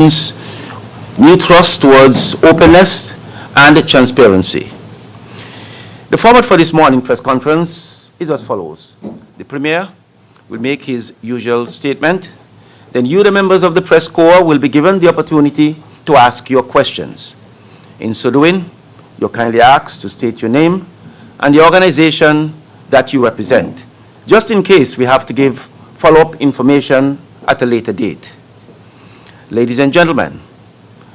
new thrust towards openness and transparency. The format for this morning press conference is as follows. The Premier will make his usual statement. Then you, the members of the press corps, will be given the opportunity to ask your questions. In so doing, you're kindly asked to state your name and the organization that you represent, just in case we have to give follow-up information at a later date. Ladies and gentlemen,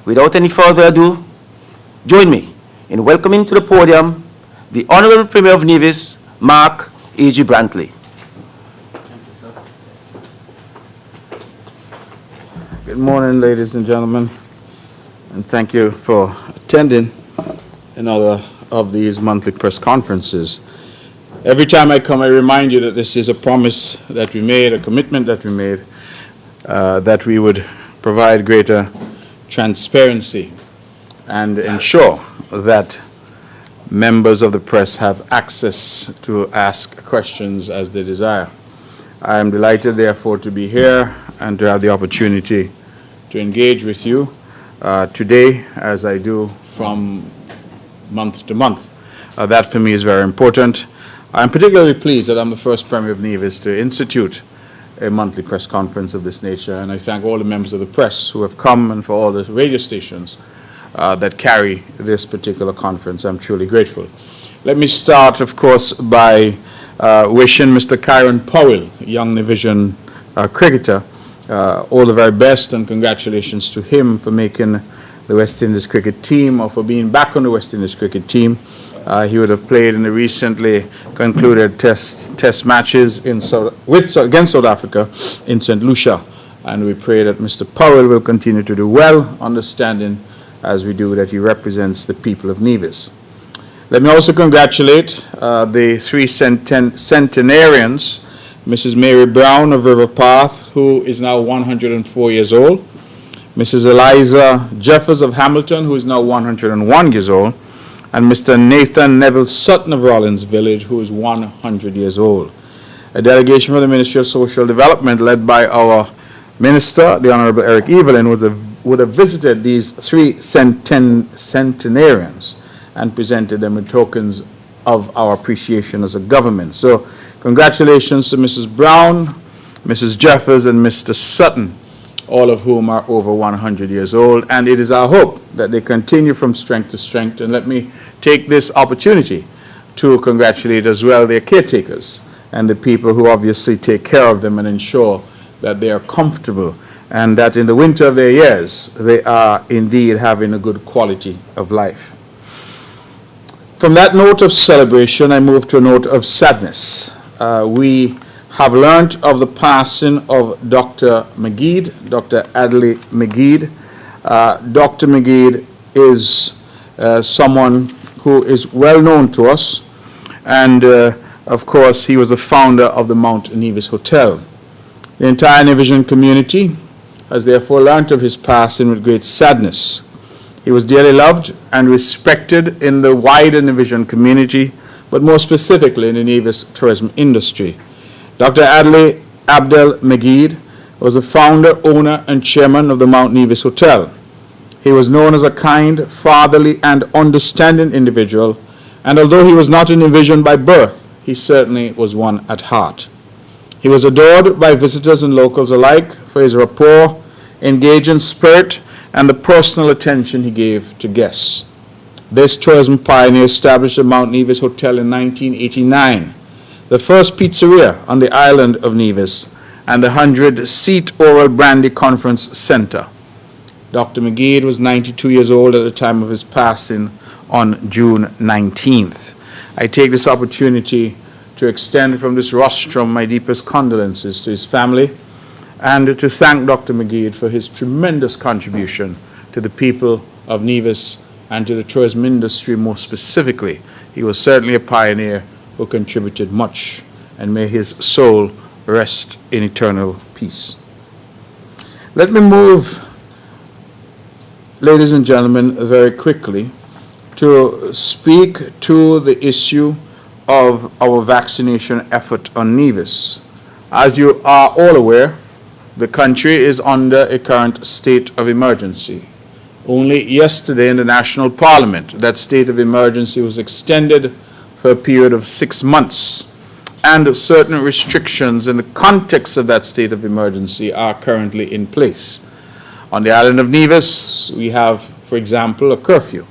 without any further ado, join me in welcoming to the podium the Honorable Premier of Nevis, Mark A.G. Brantley. Good morning, ladies and gentlemen, and thank you for attending another of these monthly press conferences. Every time I come, I remind you that this is a promise that we made, a commitment that we made, that we would provide greater transparency and ensure that members of the press have access to ask questions as they desire. I am delighted, therefore, to be here and to have the opportunity to engage with you today, as I do from month to month. That for me is very important. I'm particularly pleased that I'm the first Premier of Nevis to institute a monthly press conference of this nature, and I thank all the members of the press who have come and for all the radio stations that carry this particular conference. I'm truly grateful. Let me start, of course, by wishing Mr. Kyron Powell, a young Nevisian cricketer, all the very best, and congratulations to him for making the West Indies cricket team, or for being back on the West Indies cricket team. He would have played in the recently concluded test matches against South Africa in St. Lucia, and we pray that Mr. Powell will continue to do well, understanding as we do that he represents the people of Nevis. Let me also congratulate the three centenarians, Mrs. Mary Brown of River Path, who is now 104 years old, Mrs. Eliza Jeffers of Hamilton, who is now 101 years old, and Mr. Nathan Neville Sutton of Rollins Village, who is 100 years old. A delegation from the Ministry of Social Development, led by our Minister, the Honorable Eric Evelyn, would have visited these three centenarians and presented them with tokens of our appreciation as a government. So congratulations to Mrs. Brown, Mrs. Jeffers, and Mr. Sutton, all of whom are over 100 years old, and it is our hope that they continue from strength to strength. And let me take this opportunity to congratulate as well their caretakers and the people who obviously take care of them and ensure that they are comfortable and that in the winter of their years they are indeed having a good quality of life. From that note of celebration, I move to a note of sadness. We have learned of the passing of Dr. McGeed, Dr. Adley McGeed. Dr. McGeed is someone who is well known to us, and of course he was the founder of the Mount Nevis Hotel. The entire Nevisian community has therefore learnt of his passing with great sadness. He was dearly loved and respected in the wider Nevisian community, but more specifically in the Nevis tourism industry. Dr. Adley Abdel McGeed was the founder, owner, and chairman of the Mount Nevis Hotel. He was known as a kind, fatherly, and understanding individual, and although he was not a Nevisian by birth, he certainly was one at heart. He was adored by visitors and locals alike for his rapport, engaging spirit, and the personal attention he gave to guests. This tourism pioneer established the Mount Nevis Hotel in 1989, the first pizzeria on the island of Nevis, and the 100-seat Oral Brandy Conference Center. Dr. McGeed was 92 years old at the time of his passing on June 19th. I take this opportunity to extend from this rostrum my deepest condolences to his family and to thank Dr. McGeed for his tremendous contribution to the people of Nevis and to the tourism industry more specifically. He was certainly a pioneer who contributed much, and may his soul rest in eternal peace. Let me move, ladies and gentlemen, very quickly to speak to the issue of our vaccination effort on Nevis. As you are all aware, The country is under a current state of emergency. Only yesterday in the National Parliament, that state of emergency was extended for a period of 6 months, and certain restrictions in the context of that state of emergency are currently in place. On the island of Nevis, we have, for example, a curfew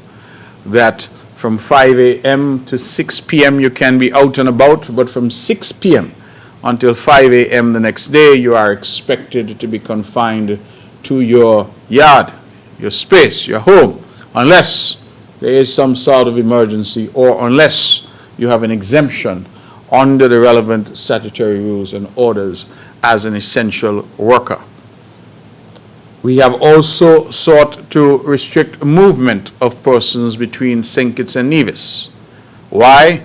that from 5 a.m. to 6 p.m. you can be out and about, but from 6 p.m. until 5 a.m. the next day, you are expected to be confined to your yard, your space, your home, unless there is some sort of emergency or unless you have an exemption under the relevant statutory rules and orders as an essential worker. We have also sought to restrict movement of persons between St. Kitts and Nevis. Why?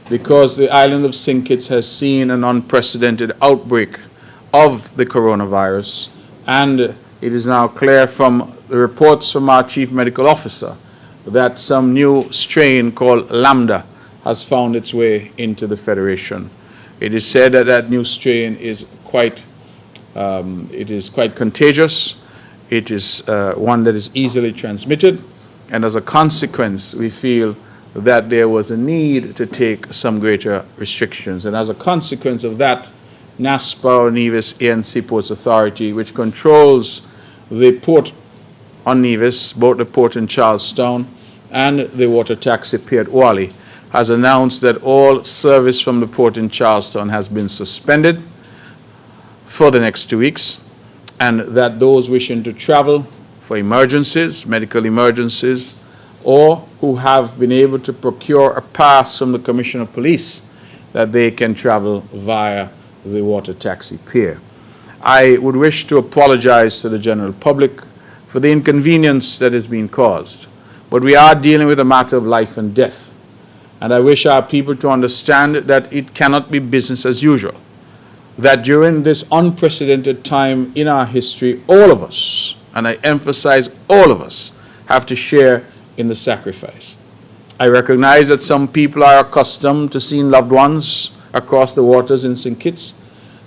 Because the island of St. Kitts has seen an unprecedented outbreak of the coronavirus, and it is now clear from the reports from our Chief Medical Officer that some new strain called Lambda has found its way into the Federation. It is said that that new strain is quite contagious. It is one that is easily transmitted, and as a consequence, we feel that there was a need to take some greater restrictions. And as a consequence of that, NASPA, or Nevis ANC Ports Authority, which controls the port on Nevis, both the port in Charlestown and the water taxi pier at Wally, has announced that all service from the port in Charlestown has been suspended for the next 2 weeks, and that those wishing to travel for emergencies, medical emergencies, or who have been able to procure a pass from the Commissioner of Police, that they can travel via the water taxi pier. I would wish to apologize to the general public for the inconvenience that has been caused, but we are dealing with a matter of life and death, and I wish our people to understand that it cannot be business as usual, that during this unprecedented time in our history, all of us, and I emphasize all of us, have to share in the sacrifice. I recognize that some people are accustomed to seeing loved ones across the waters in St. Kitts.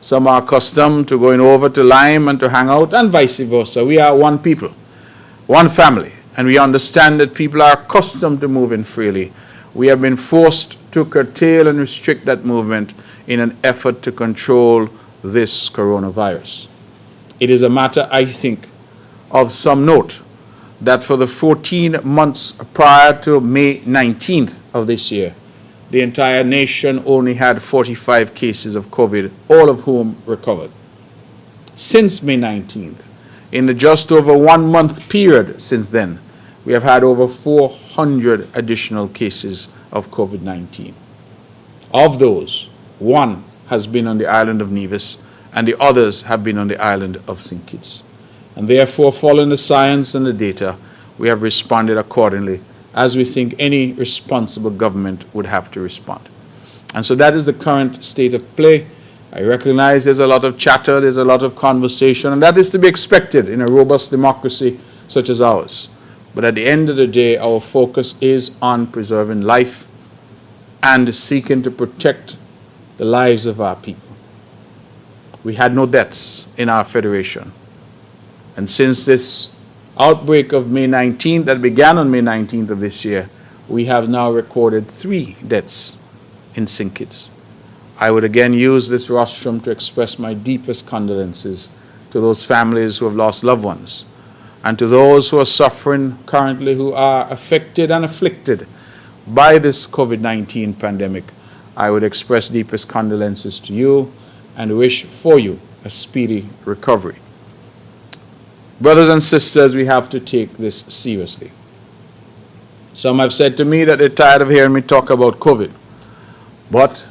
Some are accustomed to going over to Lyme and to hang out, and vice versa. We are one people, one family, and we understand that people are accustomed to moving freely. We have been forced to curtail and restrict that movement in an effort to control this coronavirus. It is a matter, I think, of some note that for the 14 months prior to May 19th of this year, the entire nation only had 45 cases of COVID, all of whom recovered. Since May 19th, in the just over 1 month period since then, we have had over 400 additional cases of COVID-19. Of those, 1 has been on the island of Nevis, and the others have been on the island of St. Kitts. And therefore, following the science and the data, we have responded accordingly, as we think any responsible government would have to respond. And so that is the current state of play. I recognize there's a lot of chatter, there's a lot of conversation, and that is to be expected in a robust democracy such as ours. But at the end of the day, our focus is on preserving life and seeking to protect the lives of our people. We had no deaths in our federation. And since this outbreak of May 19th, that began on May 19th of this year, we have now recorded 3 deaths in St. Kitts. I would again use this rostrum to express my deepest condolences to those families who have lost loved ones, and to those who are suffering currently, who are affected and afflicted by this COVID-19 pandemic. I would express deepest condolences to you and wish for you a speedy recovery. Brothers and sisters, we have to take this seriously. Some have said to me that they're tired of hearing me talk about COVID, but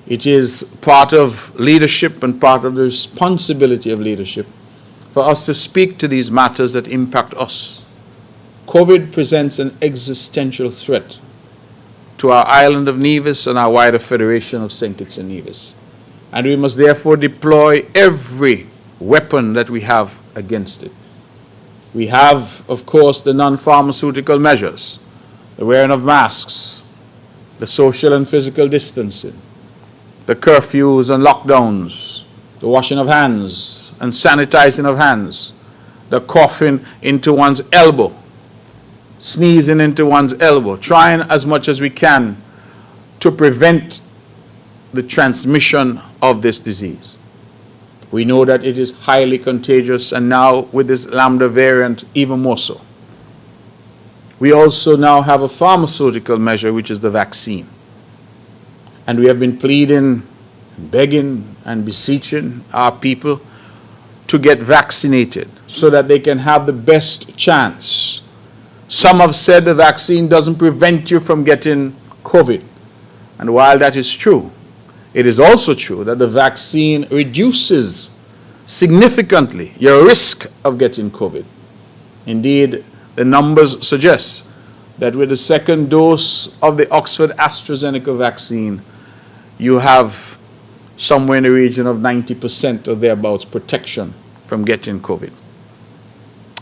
it is part of leadership and part of the responsibility of leadership for us to speak to these matters that impact us. COVID presents an existential threat to our island of Nevis and our wider federation of St. Kitts and Nevis. And we must therefore deploy every weapon that we have against it. We have, of course, the non-pharmaceutical measures, the wearing of masks, the social and physical distancing, the curfews and lockdowns, the washing of hands, and sanitizing of hands, the coughing into one's elbow, sneezing into one's elbow, trying as much as we can to prevent the transmission of this disease. We know that it is highly contagious, and now with this Lambda variant, even more so. We also now have a pharmaceutical measure, which is the vaccine. And we have been pleading, begging, and beseeching our people to get vaccinated so that they can have the best chance. Some have said the vaccine doesn't prevent you from getting COVID. And while that is true, it is also true that the vaccine reduces significantly your risk of getting COVID. Indeed, the numbers suggest that with the second dose of the Oxford AstraZeneca vaccine, you have somewhere in the region of 90% or thereabouts protection from getting COVID.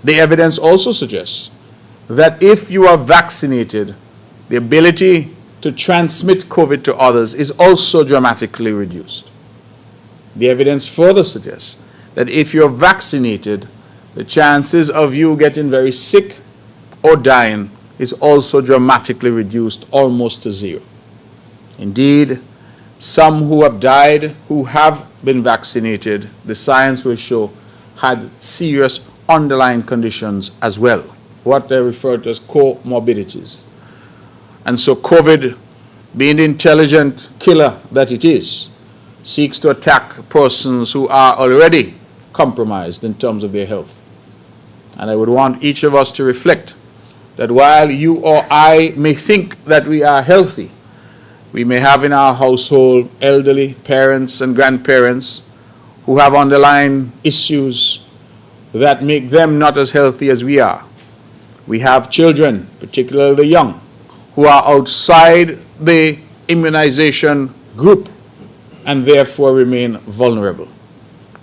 The evidence also suggests that if you are vaccinated, the ability to transmit COVID to others is also dramatically reduced. The evidence further suggests that if you're vaccinated, the chances of you getting very sick or dying is also dramatically reduced almost to zero. Indeed, some who have died, who have been vaccinated, the science will show, had serious underlying conditions as well, what they refer to as comorbidities. And so COVID, being the intelligent killer that it is, seeks to attack persons who are already compromised in terms of their health. And I would want each of us to reflect that while you or I may think that we are healthy, we may have in our household elderly parents and grandparents who have underlying issues that make them not as healthy as we are. We have children, particularly the young, who are outside the immunization group and therefore remain vulnerable.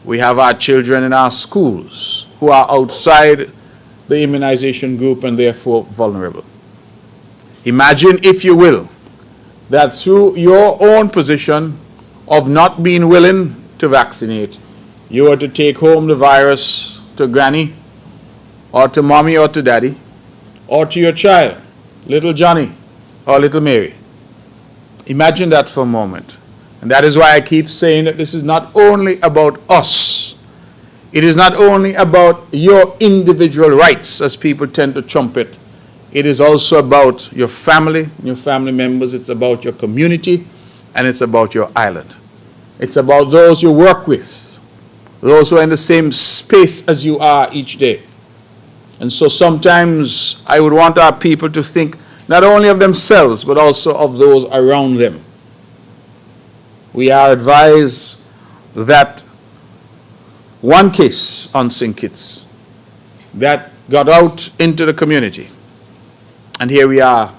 We have our children in our schools who are outside the immunization group and therefore vulnerable. Imagine, if you will, that through your own position of not being willing to vaccinate, you are to take home the virus to granny or to mommy or to daddy or to your child, little Johnny or little Mary. Imagine that for a moment. And that is why I keep saying that this is not only about us. It is not only about your individual rights, as people tend to trumpet. It is also about your family, your family members. It's about your community, and it's about your island. It's about those you work with, those who are in the same space as you are each day. And so sometimes I would want our people to think not only of themselves, but also of those around them. We are advised that one case on St. Kitts that got out into the community. And here we are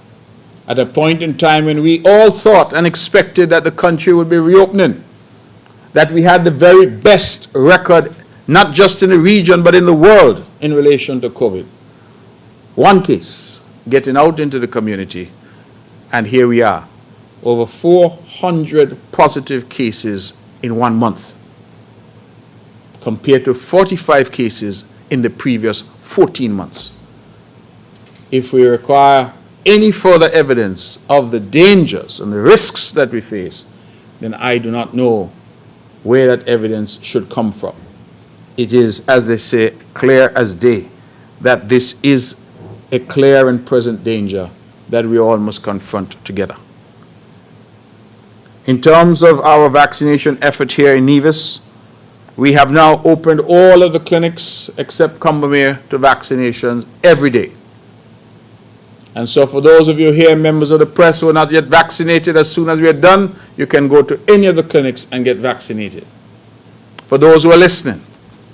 at a point in time when we all thought and expected that the country would be reopening, that we had the very best record, not just in the region, but in the world in relation to COVID. One case getting out into the community, and here we are, over 400 positive cases in 1 month, compared to 45 cases in the previous 14 months. If we require any further evidence of the dangers and the risks that we face, then I do not know where that evidence should come from. It is, as they say, clear as day that this is a clear and present danger that we all must confront together. In terms of our vaccination effort here in Nevis, we have now opened all of the clinics except Combermere to vaccinations every day. And so for those of you here, members of the press who are not yet vaccinated, as soon as we are done, you can go to any of the clinics and get vaccinated. For those who are listening,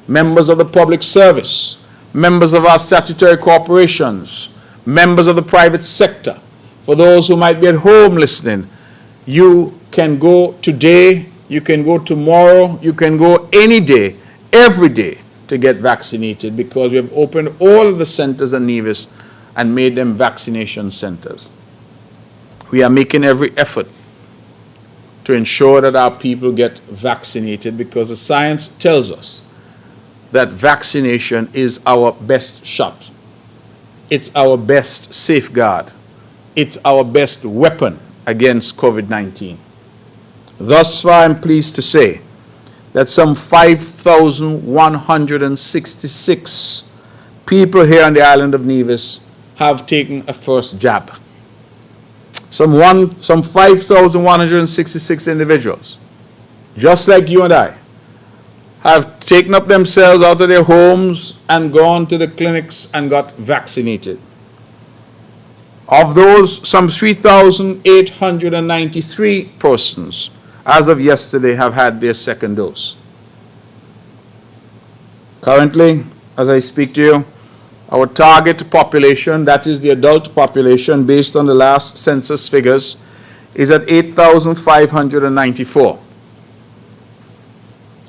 members of the public service, members of our statutory corporations, members of the private sector, for those who might be at home listening, you can go today, you can go tomorrow, you can go any day, every day to get vaccinated, because we have opened all of the centers in Nevis and made them vaccination centers. We are making every effort to ensure that our people get vaccinated, because the science tells us that vaccination is our best shot. It's our best safeguard. It's our best weapon against COVID-19. Thus far, I'm pleased to say that some 5,166 people here on the island of Nevis have taken a first jab. Some 5,166 individuals, just like you and I, have taken up themselves out of their homes and gone to the clinics and got vaccinated. Of those, some 3,893 persons, as of yesterday, have had their second dose. Currently, as I speak to you, our target population, that is the adult population, based on the last census figures, is at 8,594.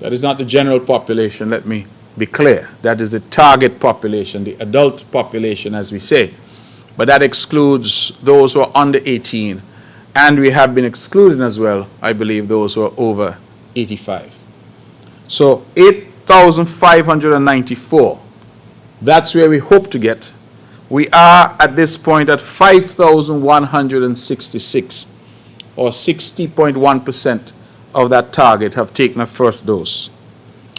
That is not the general population, let me be clear. That is the target population, the adult population, as we say. But that excludes those who are under 18, and we have been excluding as well, I believe, those who are over 85. So 8,594, that's where we hope to get. We are at this point at 5,166, or 60.1% of that target have taken a first dose.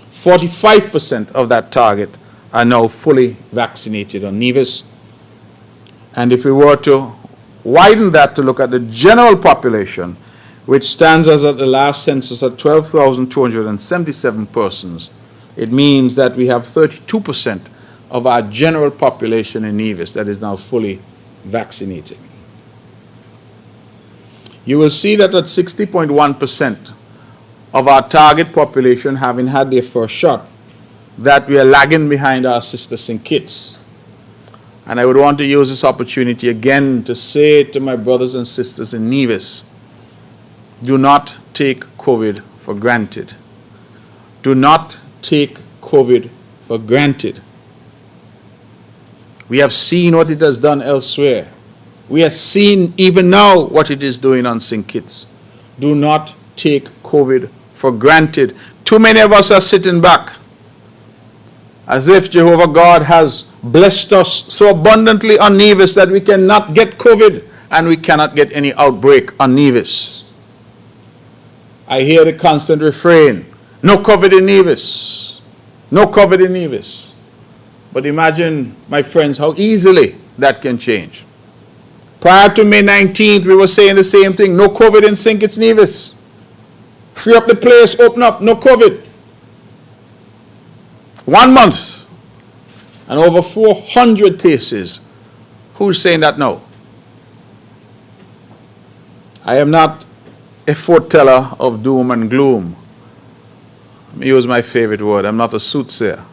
45% of that target are now fully vaccinated on Nevis. And if we were to widen that to look at the general population, which stands as at the last census at 12,277 persons, it means that we have 32% of our general population in Nevis that is now fully vaccinated. You will see that at 60.1% of our target population having had their first shot, that we are lagging behind our sister St. Kitts. And I would want to use this opportunity again to say to my brothers and sisters in Nevis, do not take COVID for granted. Do not take COVID for granted. We have seen what it has done elsewhere. We have seen even now what it is doing on St. Kitts. Do not take COVID for granted. Too many of us are sitting back as if Jehovah God has blessed us so abundantly on Nevis that we cannot get COVID and we cannot get any outbreak on Nevis. I hear the constant refrain, no COVID in Nevis, no COVID in Nevis. But imagine, my friends, how easily that can change. Prior to May 19th, we were saying the same thing, no COVID in St. Kitts Nevis. Free up the place, open up, no COVID. 1 month, and over 400 cases. Who's saying that now? I am not a foreteller of doom and gloom. Let me use my favorite word. I'm not a soothsayer.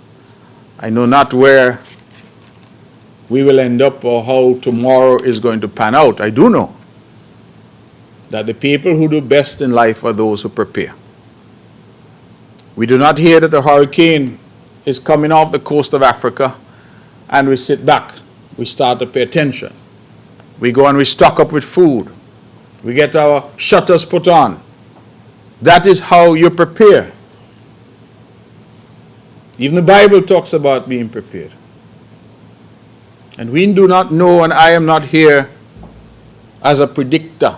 I know not where we will end up or how tomorrow is going to pan out. I do know that the people who do best in life are those who prepare. We do not hear that the hurricane is coming off the coast of Africa and we sit back. We start to pay attention. We go and we stock up with food. We get our shutters put on. That is how you prepare. Even the Bible talks about being prepared. And we do not know, and I am not here as a predictor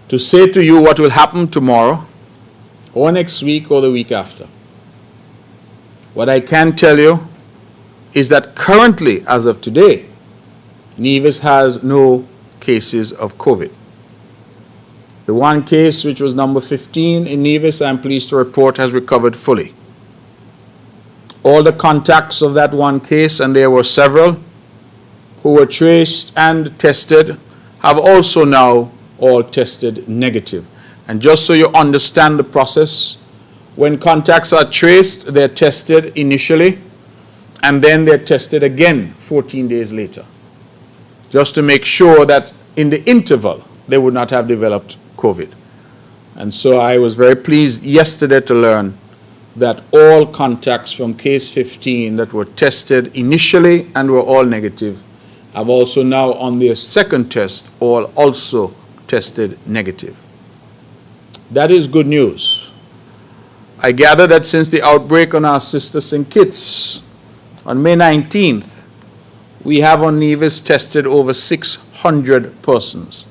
to say to you what will happen tomorrow or next week or the week after. What I can tell you is that currently, as of today, Nevis has no cases of COVID. The one case, which was number 15 in Nevis, I'm pleased to report, has recovered fully. All the contacts of that one case, and there were several, who were traced and tested, have also now all tested negative. And just so you understand the process, when contacts are traced, they're tested initially, and then they're tested again 14 days later, just to make sure that in the interval, they would not have developed COVID. And so I was very pleased yesterday to learn that all contacts from case 15 that were tested initially and were all negative have also now on their second test all also tested negative. That is good news. I gather that since the outbreak on our sister St. Kitts on May 19th, we have on Nevis tested over 600 persons.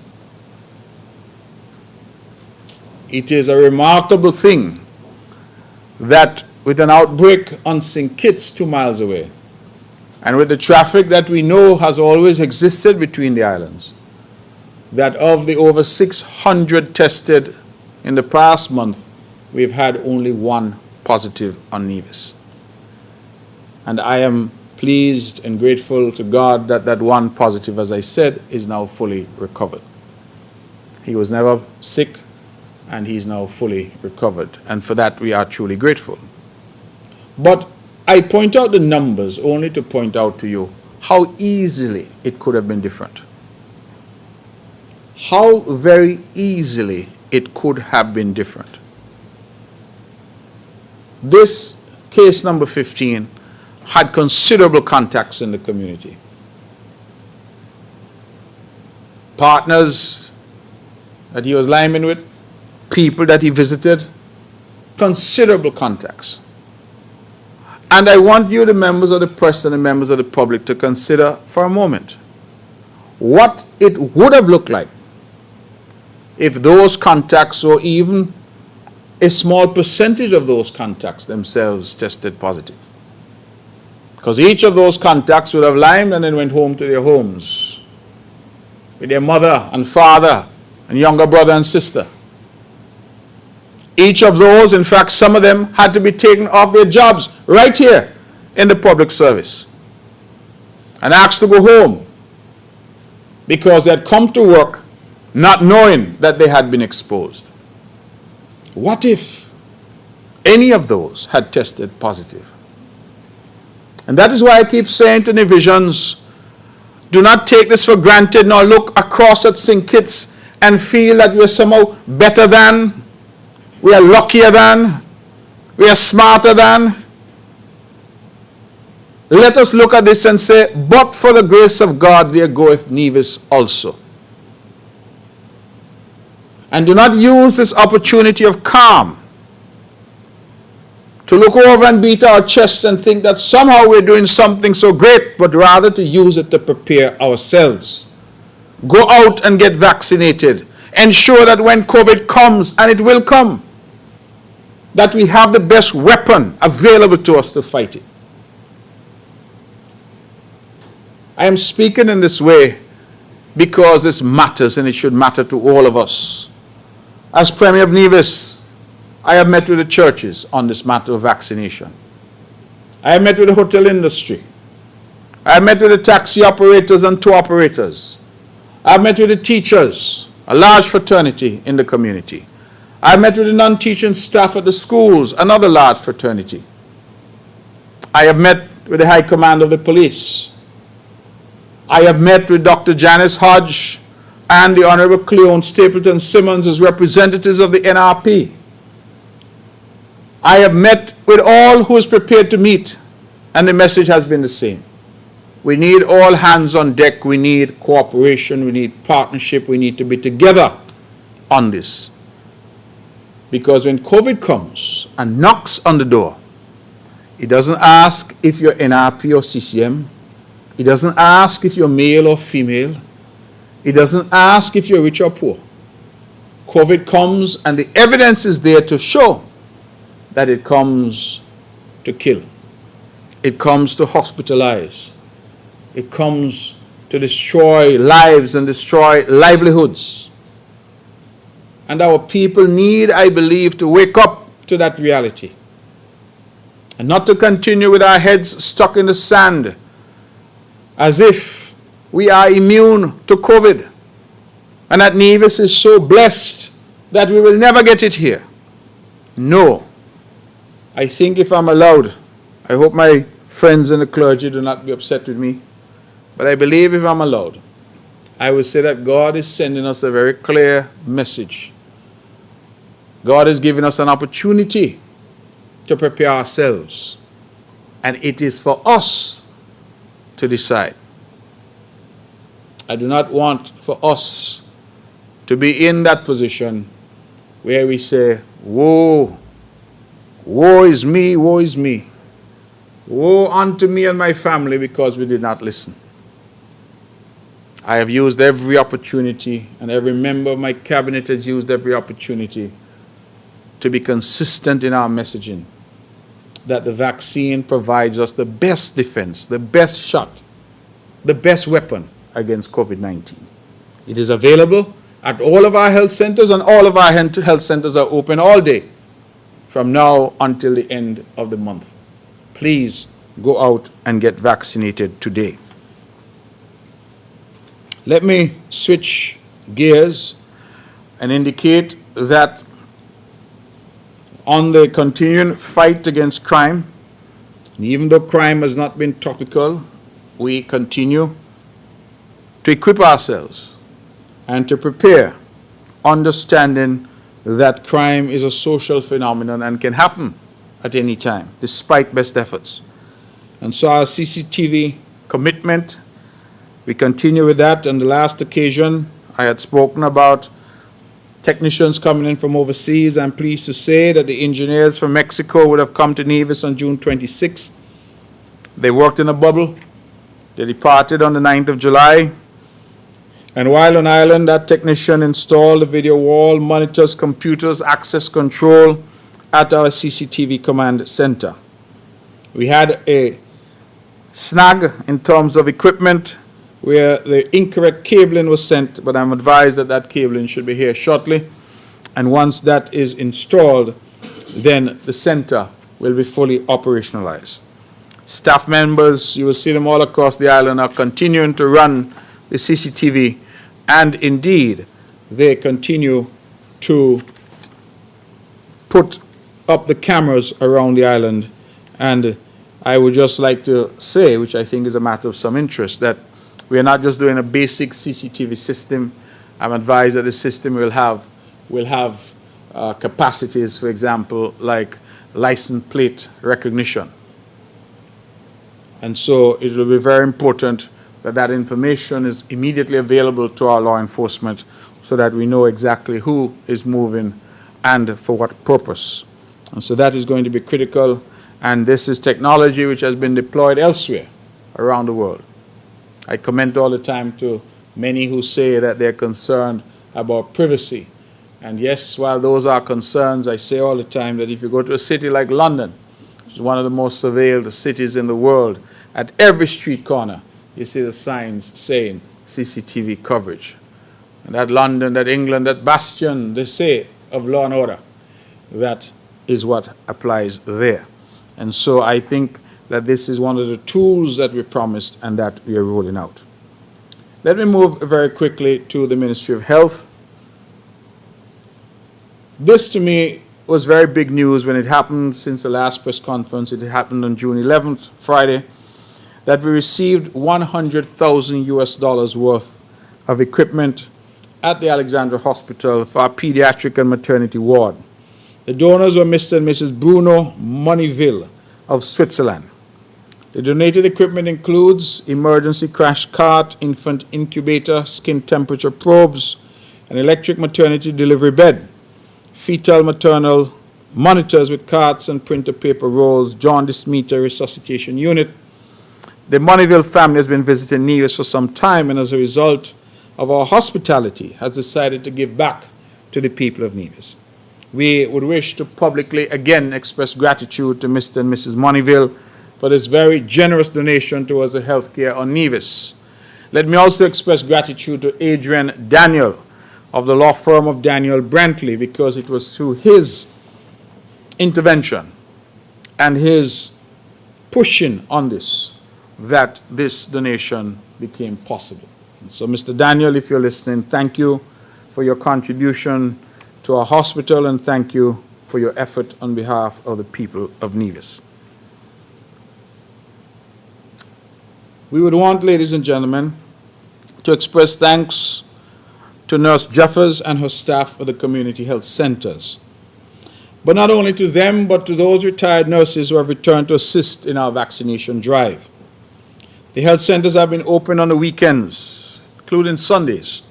It is a remarkable thing that with an outbreak on St. Kitts 2 miles away, and with the traffic that we know has always existed between the islands, that of the over 600 tested in the past month, we've had only one positive on Nevis. And I am pleased and grateful to God that that one positive, as I said, is now fully recovered. He was never sick, and he's now fully recovered. And for that, we are truly grateful. But I point out the numbers only to point out to you how easily it could have been different. How very easily it could have been different. This case number 15 had considerable contacts in the community. Partners that he was liming with, people that he visited, considerable contacts. And I want you, the members of the press and the members of the public, to consider for a moment what it would have looked like if those contacts, or even a small percentage of those contacts themselves, tested positive. Because each of those contacts would have limed and then went home to their homes with their mother and father and younger brother and sister. Each of those, in fact, some of them had to be taken off their jobs right here in the public service and asked to go home because they had come to work not knowing that they had been exposed. What if any of those had tested positive? And that is why I keep saying to Nevisians, do not take this for granted, nor look across at St. Kitts and feel that we're somehow better than, we are luckier than, we are smarter than. Let us look at this and say, but for the grace of God, there goeth Nevis also. And do not use this opportunity of calm to look over and beat our chests and think that somehow we're doing something so great, but rather to use it to prepare ourselves. Go out and get vaccinated. Ensure that when COVID comes, and it will come, that we have the best weapon available to us to fight it. I am speaking in this way because this matters, and it should matter to all of us. As Premier of Nevis, I have met with the churches on this matter of vaccination. I have met with the hotel industry. I have met with the taxi operators and tour operators. I have met with the teachers, a large fraternity in the community. I have met with the non-teaching staff at the schools, another large fraternity. I have met with the High Command of the Police. I have met with Dr. Janice Hodge and the Honorable Cleone Stapleton Simmons as representatives of the NRP. I have met with all who is prepared to meet, and the message has been the same. We need all hands on deck. We need cooperation. We need partnership. We need to be together on this. Because when COVID comes and knocks on the door, it doesn't ask if you're NRP or CCM. It doesn't ask if you're male or female. It doesn't ask if you're rich or poor. COVID comes and the evidence is there to show that it comes to kill. It comes to hospitalize. It comes to destroy lives and destroy livelihoods. And our people need, I believe, to wake up to that reality. And not to continue with our heads stuck in the sand as if we are immune to COVID. And that Nevis is so blessed that we will never get it here. No. I think if I'm allowed, I hope my friends in the clergy do not be upset with me, but I believe if I'm allowed, I will say that God is sending us a very clear message. God is giving us an opportunity to prepare ourselves, and it is for us to decide. I do not want for us to be in that position where we say, woe, Woe is me, woe is me. Woe unto me and my family because we did not listen. I have used every opportunity, and every member of my cabinet has used every opportunity to be consistent in our messaging that the vaccine provides us the best defense, the best shot, the best weapon against COVID-19. It is available at all of our health centers, and all of our health centers are open all day from now until the end of the month. Please go out and get vaccinated today. Let me switch gears and indicate that on the continuing fight against crime, even though crime has not been topical, we continue to equip ourselves and to prepare, understanding that crime is a social phenomenon and can happen at any time, despite best efforts. And so our CCTV commitment, we continue with that. On the last occasion, I had spoken about technicians coming in from overseas. I'm pleased to say that the engineers from Mexico would have come to Nevis on June 26th. They worked in a bubble. They departed on the 9th of July. And while on island, that technician installed the video wall, monitors, computers, access control at our CCTV command center. We had a snag in terms of equipment where the incorrect cabling was sent, but I'm advised that that cabling should be here shortly. And once that is installed, then the center will be fully operationalized. Staff members, you will see them all across the island, are continuing to run the CCTV, and indeed, they continue to put up the cameras around the island. And I would just like to say, which I think is a matter of some interest, that we are not just doing a basic CCTV system. I'm advised that the system will have capacities, for example, like license plate recognition. And so it will be very important that that information is immediately available to our law enforcement so that we know exactly who is moving and for what purpose. And so that is going to be critical. And this is technology which has been deployed elsewhere around the world. I comment all the time to many who say that they're concerned about privacy. And yes, while those are concerns, I say all the time that if you go to a city like London, which is one of the most surveilled cities in the world, at every street corner, you see the signs saying CCTV coverage. And that London, that England, that bastion, they say, of law and order, that is what applies there. And so I think that this is one of the tools that we promised and that we are rolling out. Let me move very quickly to the Ministry of Health. This to me was very big news when it happened since the last press conference. It happened on June 11th, Friday, that we received $100,000 US worth of equipment at the Alexandria Hospital for our pediatric and maternity ward. The donors were Mr. and Mrs. Bruno Moniville of Switzerland. The donated equipment includes emergency crash cart, infant incubator, skin temperature probes, an electric maternity delivery bed, fetal maternal monitors with carts and printer paper rolls, jaundice meter, resuscitation unit. The Moniville family has been visiting Nevis for some time, and as a result of our hospitality, has decided to give back to the people of Nevis. We would wish to publicly again express gratitude to Mr. and Mrs. Moniville for this very generous donation towards the healthcare on Nevis. Let me also express gratitude to Adrian Daniel of the law firm of Daniel Brantley, because it was through his intervention and his pushing on this that this donation became possible. And so, Mr. Daniel, if you're listening, thank you for your contribution to our hospital, and thank you for your effort on behalf of the people of Nevis. We would want, ladies and gentlemen, to express thanks to Nurse Jeffers and her staff of the community health centers. But not only to them, but to those retired nurses who have returned to assist in our vaccination drive. The health centers have been open on the weekends, including Sundays,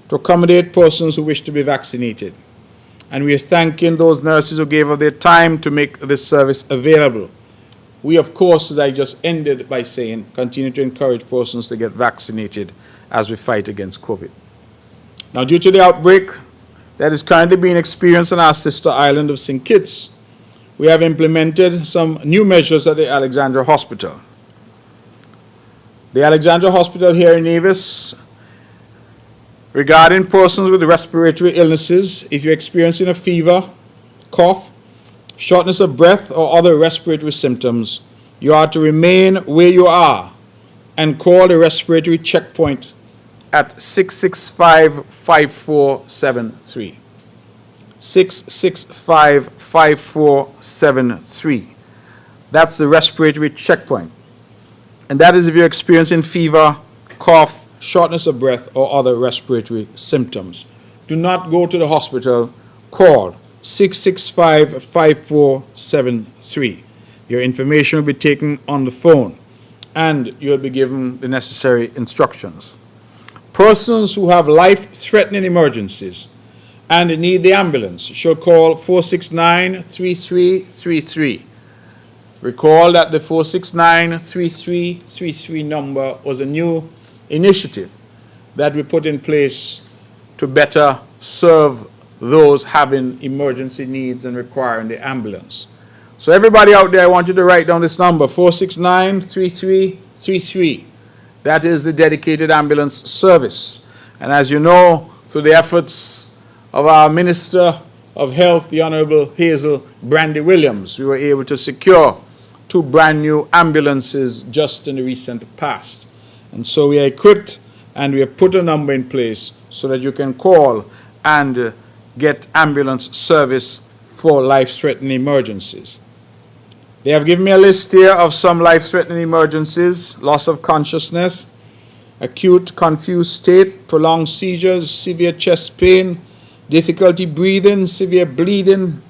to accommodate persons who wish to be vaccinated. and we are thanking those nurses who gave up their time to make this service available. We, of course, as I just ended by saying, continue to encourage persons to get vaccinated as we fight against COVID. Now, due to the outbreak that is currently being experienced on our sister island of St. Kitts, we have implemented some new measures at the Alexandria Hospital. The Alexandria Hospital here in Nevis, regarding persons with respiratory illnesses, if you're experiencing a fever, cough, shortness of breath, or other respiratory symptoms, you are to remain where you are and call the respiratory checkpoint at 665-5473. 665-5473. That's the respiratory checkpoint. And that is if you're experiencing fever, cough, shortness of breath, or other respiratory symptoms. Do not go to the hospital. Call 665-5473. Your information will be taken on the phone, and you'll be given the necessary instructions. Persons who have life-threatening emergencies and need the ambulance should call 469-3333. Recall that the 469-3333 number was a new initiative that we put in place to better serve those having emergency needs and requiring the ambulance. So everybody out there, I want you to write down this number, 469-3333. That is the dedicated ambulance service. And as you know, through the efforts of our Minister of Health, the Honorable Hazel Brandy Williams, we were able to secure 2 brand new ambulances just in the recent past. And so we are equipped, and we have put a number in place so that you can call and get ambulance service for life-threatening emergencies. They have given me a list here of some life-threatening emergencies: loss of consciousness, acute confused state, prolonged seizures, severe chest pain, difficulty breathing, severe bleeding,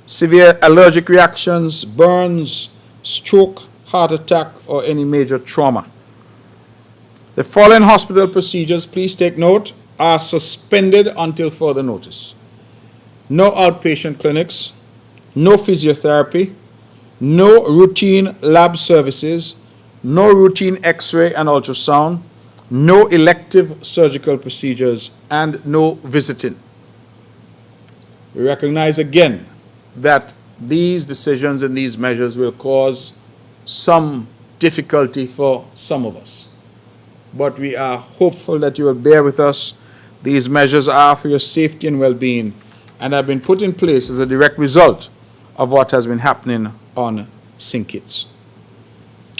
severe allergic reactions, burns, stroke, heart attack, or any major trauma. The following hospital procedures, please take note, are suspended until further notice. No outpatient clinics, no physiotherapy, no routine lab services, no routine X-ray and ultrasound, no elective surgical procedures, and no visiting. We recognize again that these decisions and these measures will cause some difficulty for some of us. But we are hopeful that you will bear with us. These measures are for your safety and well-being and have been put in place as a direct result of what has been happening on St. Kitts.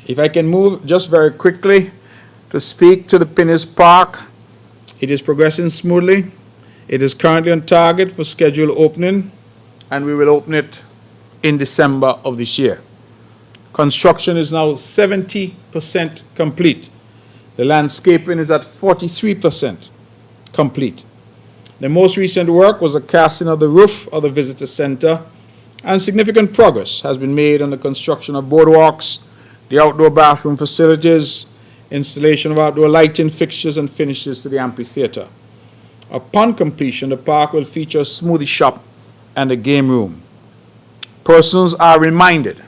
If I can move just very quickly to speak to the Pinnis Park, it is progressing smoothly. It is currently on target for scheduled opening, and we will open it in December of this year. Construction is now 70% complete. The landscaping is at 43% complete. The most recent work was the casting of the roof of the visitor center, and significant progress has been made on the construction of boardwalks, the outdoor bathroom facilities, installation of outdoor lighting fixtures, and finishes to the amphitheater. Upon completion, the park will feature a smoothie shop and a game room. Persons are reminded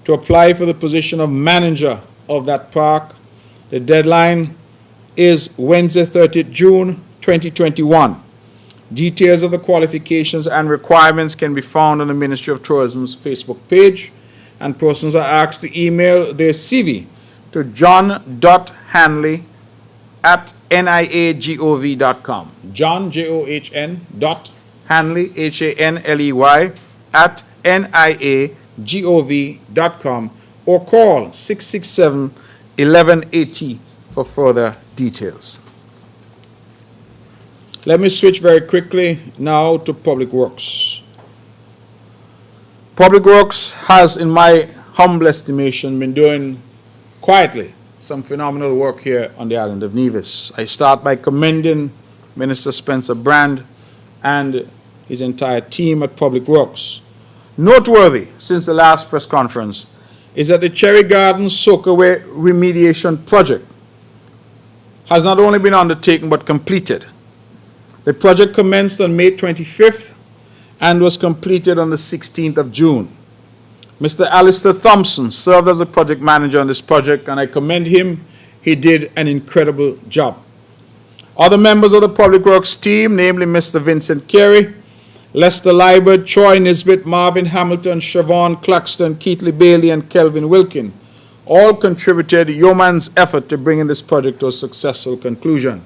to apply for the position of manager of that park. The deadline is Wednesday, 30th June 2021. Details of the qualifications and requirements can be found on the Ministry of Tourism's Facebook page, and persons are asked to email their CV to john.hanley@niagov.com. John, John, .Hanley, Hanley, @niagov.com, or call 667-1180 for further details. Let me switch very quickly now to Public Works. Public Works has, in my humble estimation, been doing quietly some phenomenal work here on the island of Nevis. I start by commending Minister Spencer Brand and his entire team at Public Works. Noteworthy since the last press conference is that the Cherry Gardens Soakaway remediation project has not only been undertaken but completed. The project commenced on May 25th and was completed on the 16th of June. Mr. Alistair Thompson served as a project manager on this project, and I commend him. He did an incredible job. Other members of the Public Works team, namely Mr. Vincent Carey, Lester Liebert, Troy Nisbet, Marvin Hamilton, Siobhan Claxton, Keithley Bailey, and Kelvin Wilkin, all contributed yeoman's effort to bringing this project to a successful conclusion.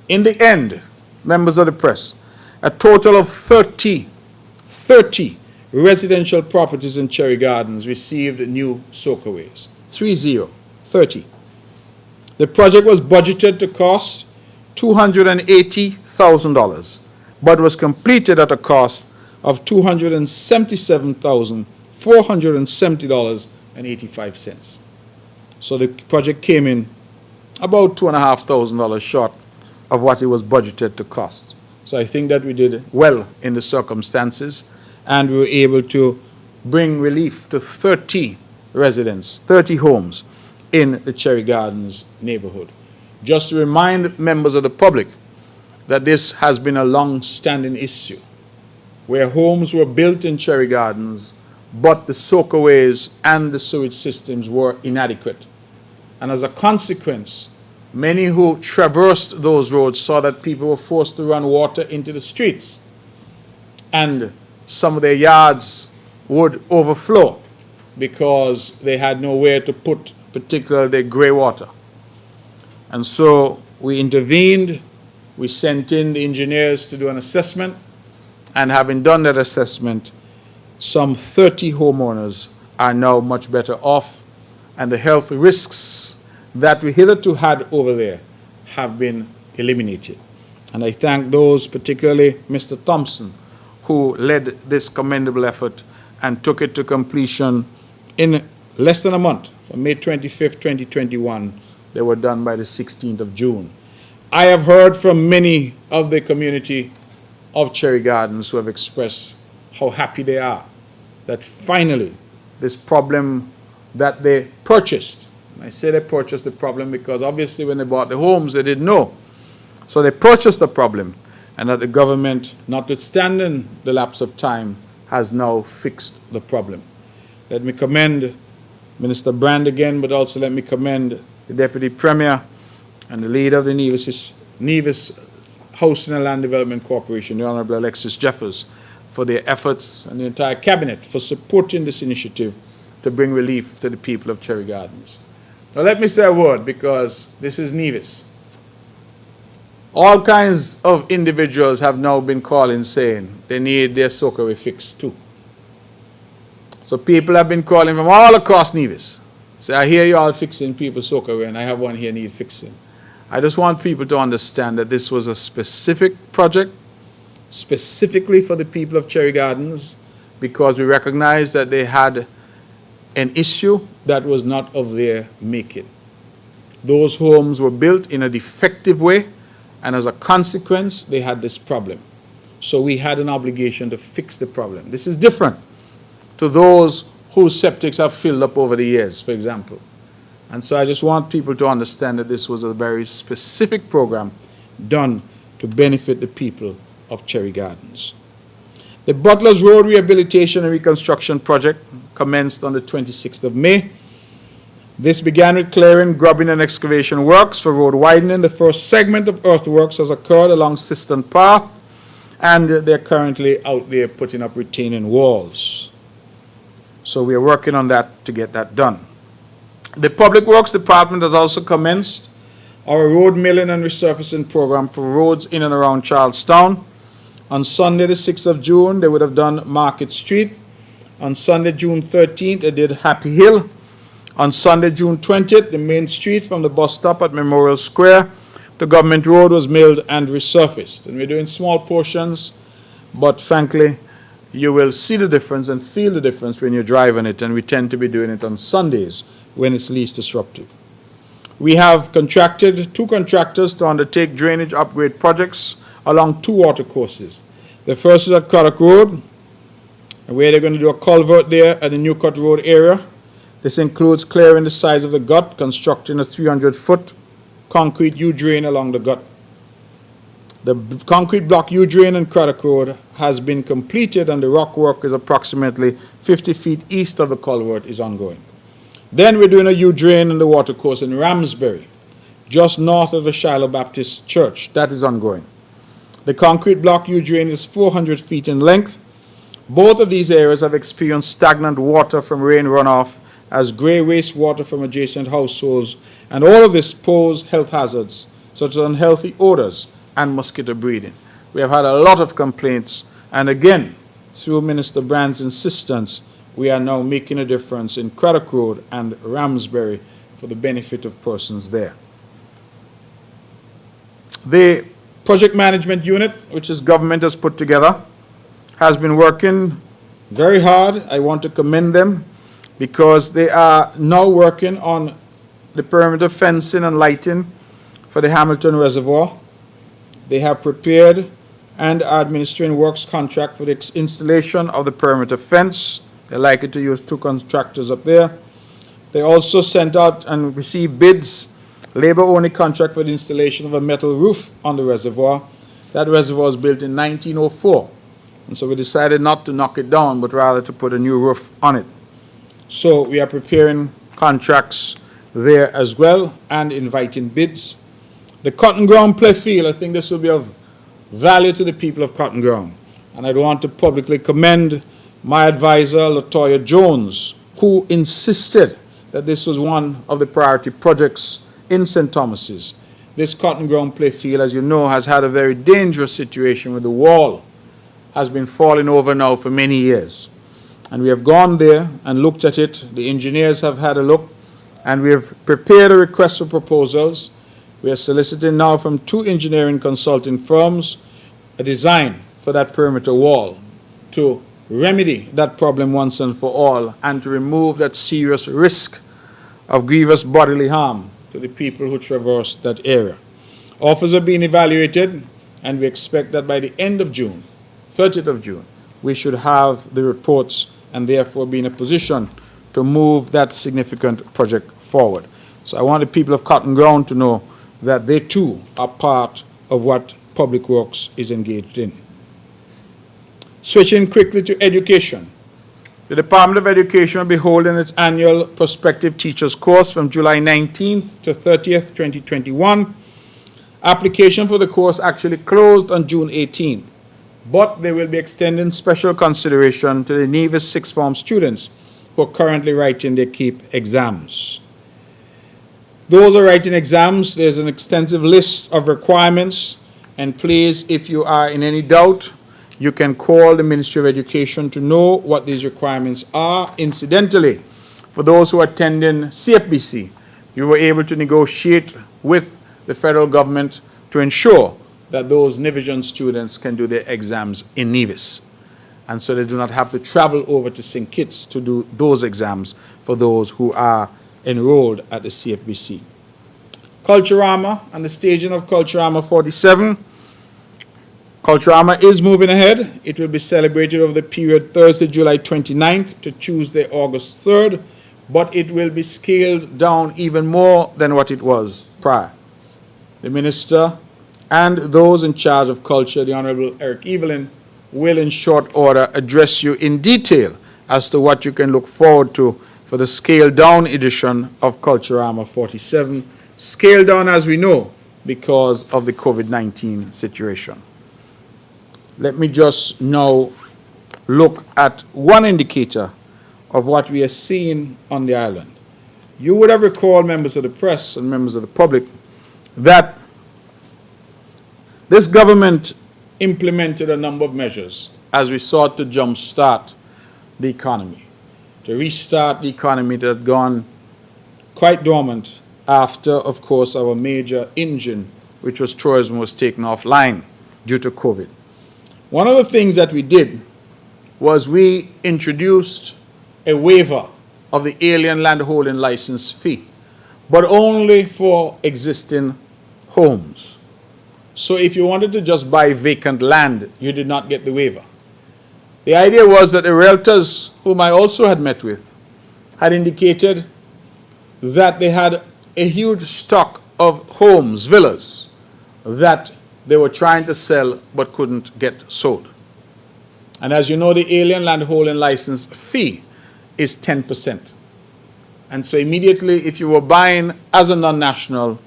In the end, members of the press, a total of 30 residential properties in Cherry Gardens received new soakaways. 30. The project was budgeted to cost $280,000, but was completed at a cost of $277,470.85. So the project came in about $2,500 short of what it was budgeted to cost. So I think that we did well in the circumstances, and we were able to bring relief to 30 residents, 30 homes in the Cherry Gardens neighborhood. Just to remind members of the public that this has been a long-standing issue, where homes were built in Cherry Gardens, but the soakaways and the sewage systems were inadequate. And as a consequence, many who traversed those roads saw that people were forced to run water into the streets, and some of their yards would overflow because they had nowhere to put particularly their gray water. And so we intervened, we sent in the engineers to do an assessment, and having done that assessment, some 30 homeowners are now much better off, and the health risks that we hitherto had over there have been eliminated. And I thank those, particularly Mr. Thompson, who led this commendable effort and took it to completion in less than a month. On May 25th, 2021, they were done by the 16th of June. I have heard from many of the community of Cherry Gardens who have expressed how happy they are that finally this problem that they purchased, and I say they purchased the problem because obviously when they bought the homes they didn't know. So they purchased the problem, and that the government, notwithstanding the lapse of time, has now fixed the problem. Let me commend Minister Brand again, but also let me commend the Deputy Premier and the leader of the Nevis Housing and Land Development Corporation, the Honorable Alexis Jeffers, for their efforts, and the entire Cabinet for supporting this initiative to bring relief to the people of Cherry Gardens. Now let me say a word, because this is Nevis. All kinds of individuals have now been calling saying they need their soakaway fixed too. So people have been calling from all across Nevis. Say, I hear you all fixing people's soakaway, and I have one here need fixing. I just want people to understand that this was a specific project, specifically for the people of Cherry Gardens, because we recognize that they had an issue that was not of their making. Those homes were built in a defective way, and as a consequence, they had this problem. So we had an obligation to fix the problem. This is different to those whose septics have filled up over the years, for example. And so I just want people to understand that this was a very specific program done to benefit the people of Cherry Gardens. The Butler's Road Rehabilitation and Reconstruction Project commenced on the 26th of May. This began with clearing, grubbing, and excavation works for road widening. The first segment of earthworks has occurred along Cistern Path, and they're currently out there putting up retaining walls. So we are working on that to get that done. The Public Works Department has also commenced our road milling and resurfacing program for roads in and around Charlestown. On Sunday, the 6th of June, they would have done Market Street. On Sunday, June 13th, they did Happy Hill. On Sunday, June 20th, the main street from the bus stop at Memorial Square to Government Road was milled and resurfaced. And we're doing small portions, but frankly, you will see the difference and feel the difference when you're driving it, and we tend to be doing it on Sundays when it's least disruptive. We have contracted 2 contractors to undertake drainage upgrade projects along 2 watercourses. The first is at Craddock Road, where they're going to do a culvert there at the Newcut Road area. This includes clearing the sides of the gut, constructing a 300-foot concrete U-drain along the gut. The concrete block U-drain in Craddock Road has been completed, and the rock work is approximately 50 feet east of the culvert is ongoing. Then we're doing a U-drain in the watercourse in Ramsbury, just north of the Shiloh Baptist Church. That is ongoing. The concrete block U-drain is 400 feet in length. Both of these areas have experienced stagnant water from rain runoff as gray wastewater from adjacent households, and all of this pose health hazards such as unhealthy odors and mosquito breeding. We have had a lot of complaints, and again, through Minister Brand's insistence, we are now making a difference in Craddock Road and Ramsbury for the benefit of persons there. The project management unit, which is government has put together, has been working very hard. I want to commend them because they are now working on the perimeter fencing and lighting for the Hamilton Reservoir. They have prepared and are administering works contract for the installation of the perimeter fence. They're likely to use 2 contractors up there. They also sent out and received bids, labor-only contract for the installation of a metal roof on the reservoir. That reservoir was built in 1904, and so we decided not to knock it down, but rather to put a new roof on it. So we are preparing contracts there as well and inviting bids. The Cotton Ground play field, I think this will be of value to the people of Cotton Ground. And I'd want to publicly commend my advisor, LaToya Jones, who insisted that this was one of the priority projects in St. Thomas's. This Cotton Ground play field, as you know, has had a very dangerous situation where the wall has been falling over now for many years. And we have gone there and looked at it. The engineers have had a look, and we have prepared a request for proposals. We are soliciting now from 2 engineering consulting firms a design for that perimeter wall to remedy that problem once and for all and to remove that serious risk of grievous bodily harm to the people who traverse that area. Offers are being evaluated, and we expect that by the end of June, 30th of June, we should have the reports and therefore be in a position to move that significant project forward. So I want the people of Cotton Ground to know that they too are part of what Public Works is engaged in. Switching quickly to education. The Department of Education will be holding its annual Prospective Teachers course from July 19th to 30th, 2021. Application for the course actually closed on June 18th, but they will be extending special consideration to the Nevis sixth form students who are currently writing their KEEP exams. Those are writing exams. There's an extensive list of requirements, and please, if you are in any doubt, you can call the Ministry of Education to know what these requirements are. Incidentally, for those who are attending CFBC, you were able to negotiate with the federal government to ensure that those Nevisian students can do their exams in Nevis, and so they do not have to travel over to St. Kitts to do those exams for those who are enrolled at the CFBC. Culturama and the staging of Culturama 47. Culturama is moving ahead. It will be celebrated over the period Thursday, July 29th to Tuesday, August 3rd, but it will be scaled down even more than what it was prior. The Minister and those in charge of culture, the Honorable Eric Evelyn, will in short order address you in detail as to what you can look forward to for the scaled-down edition of Culturama 47, scaled down, as we know, because of the COVID-19 situation. Let me just now look at one indicator of what we are seeing on the island. You would have recalled, members of the press and members of the public, that this government implemented a number of measures as we sought to jumpstart the economy, to restart the economy that had gone quite dormant after, of course, our major engine, which was tourism, was taken offline due to COVID. One of the things that we did was we introduced a waiver of the alien landholding license fee, but only for existing homes. So if you wanted to just buy vacant land, you did not get the waiver. The idea was that the realtors, whom I also had met with, had indicated that they had a huge stock of homes, villas, that they were trying to sell but couldn't get sold. And as you know, the alien landholding license fee is 10%. And so immediately, if you were buying as a non-national,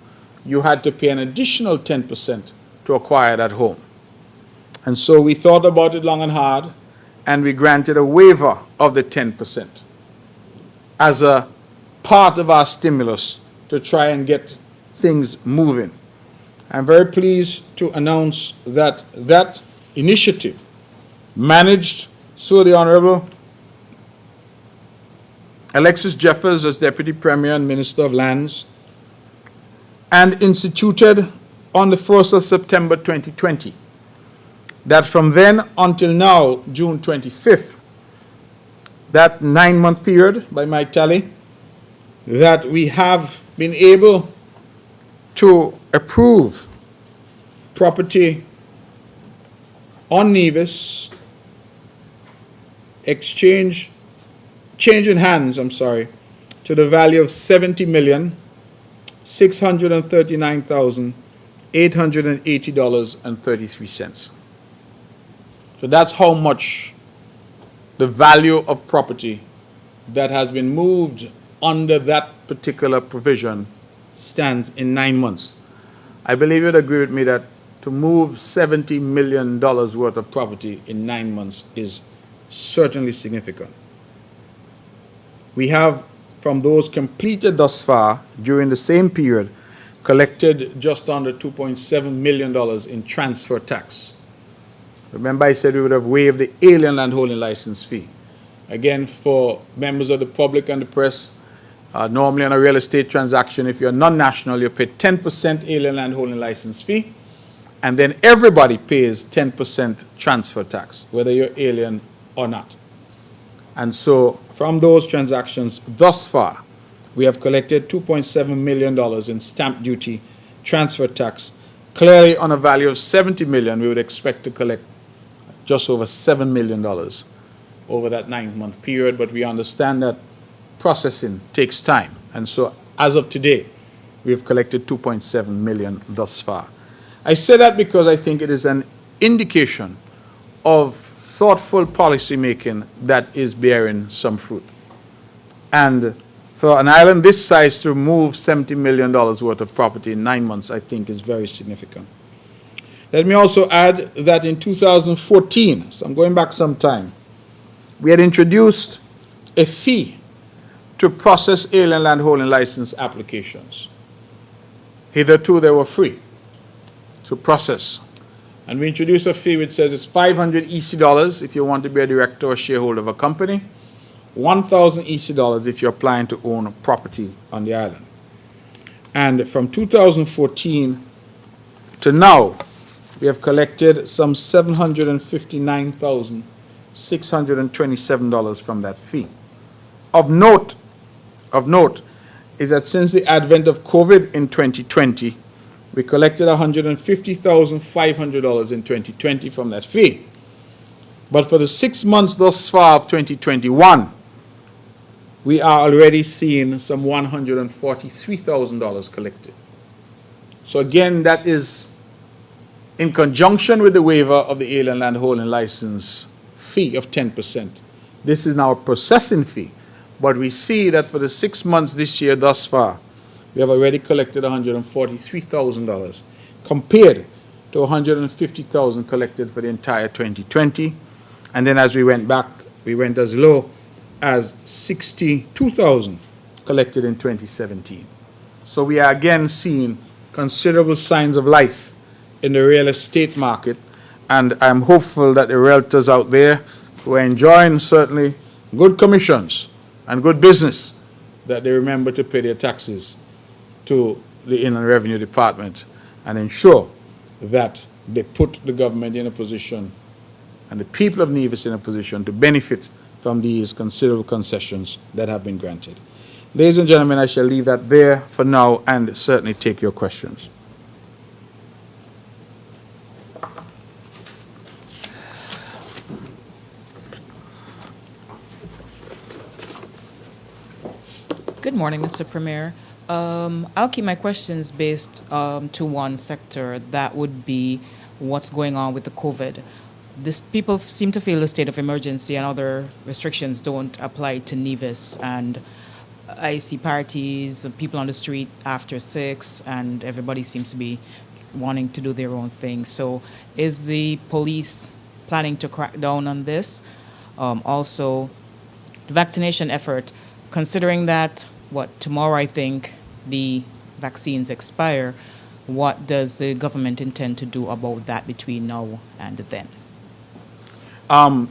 you had to pay an additional 10% to acquire that home. And so we thought about it long and hard, and we granted a waiver of the 10% as a part of our stimulus to try and get things moving. I'm very pleased to announce that that initiative, managed through the Honorable Alexis Jeffers as Deputy Premier and Minister of Lands, and instituted on the 1st of September 2020, that from then until now, June 25th, that 9-month period, by my tally, that we have been able to approve property on Nevis, change in hands, to the value of $70,639,880.33. So that's how much the value of property that has been moved under that particular provision stands in 9 months. I believe you'd agree with me that to move $70 million worth of property in 9 months is certainly significant. We have, from those completed thus far, during the same period, collected just under $2.7 million in transfer tax. Remember I said we would have waived the alien landholding license fee. Again, for members of the public and the press, normally on a real estate transaction, if you're non-national, you pay 10% alien landholding license fee, and then everybody pays 10% transfer tax, whether you're alien or not. And so from those transactions thus far, we have collected $2.7 million in stamp duty transfer tax. Clearly, on a value of $70 million, we would expect to collect just over $7 million over that 9-month period, but we understand that processing takes time. And so as of today, we have collected $2.7 million thus far. I say that because I think it is an indication of thoughtful policy making that is bearing some fruit. And for an island this size to move $70 million worth of property in 9 months, I think is very significant. Let me also add that in 2014, so I'm going back some time, we had introduced a fee to process alien landholding license applications. Hitherto, they were free to process. And we introduced a fee which says it's 500 EC dollars if you want to be a director or shareholder of a company, 1,000 EC dollars if you're applying to own a property on the island. And from 2014 to now, we have collected some $759,627 from that fee. Of note is that since the advent of COVID in 2020, we collected $150,500 in 2020 from that fee. But for the 6 months thus far of 2021, we are already seeing some $143,000 collected. So again, that is in conjunction with the waiver of the alien landholding license fee of 10%. This is now a processing fee, but we see that for the 6 months this year thus far, we have already collected $143,000 compared to $150,000 collected for the entire 2020. And then as we went back, we went as low as $62,000 collected in 2017. So we are again seeing considerable signs of life in the real estate market, and I'm hopeful that the realtors out there who are enjoying certainly good commissions and good business, that they remember to pay their taxes to the Inland Revenue Department and ensure that they put the government in a position and the people of Nevis in a position to benefit from these considerable concessions that have been granted. Ladies and gentlemen, I shall leave that there for now and certainly take your questions. Good morning, Mr. Premier. I'll keep my questions based to one sector. That would be what's going on with the COVID. This people seem to feel the state of emergency and other restrictions don't apply to Nevis. And I see parties, people on the street after 6, and everybody seems to be wanting to do their own thing. So, is the police planning to crack down on this? Also, the vaccination effort, considering that, tomorrow I think the vaccines expire, what does the government intend to do about that between now and then?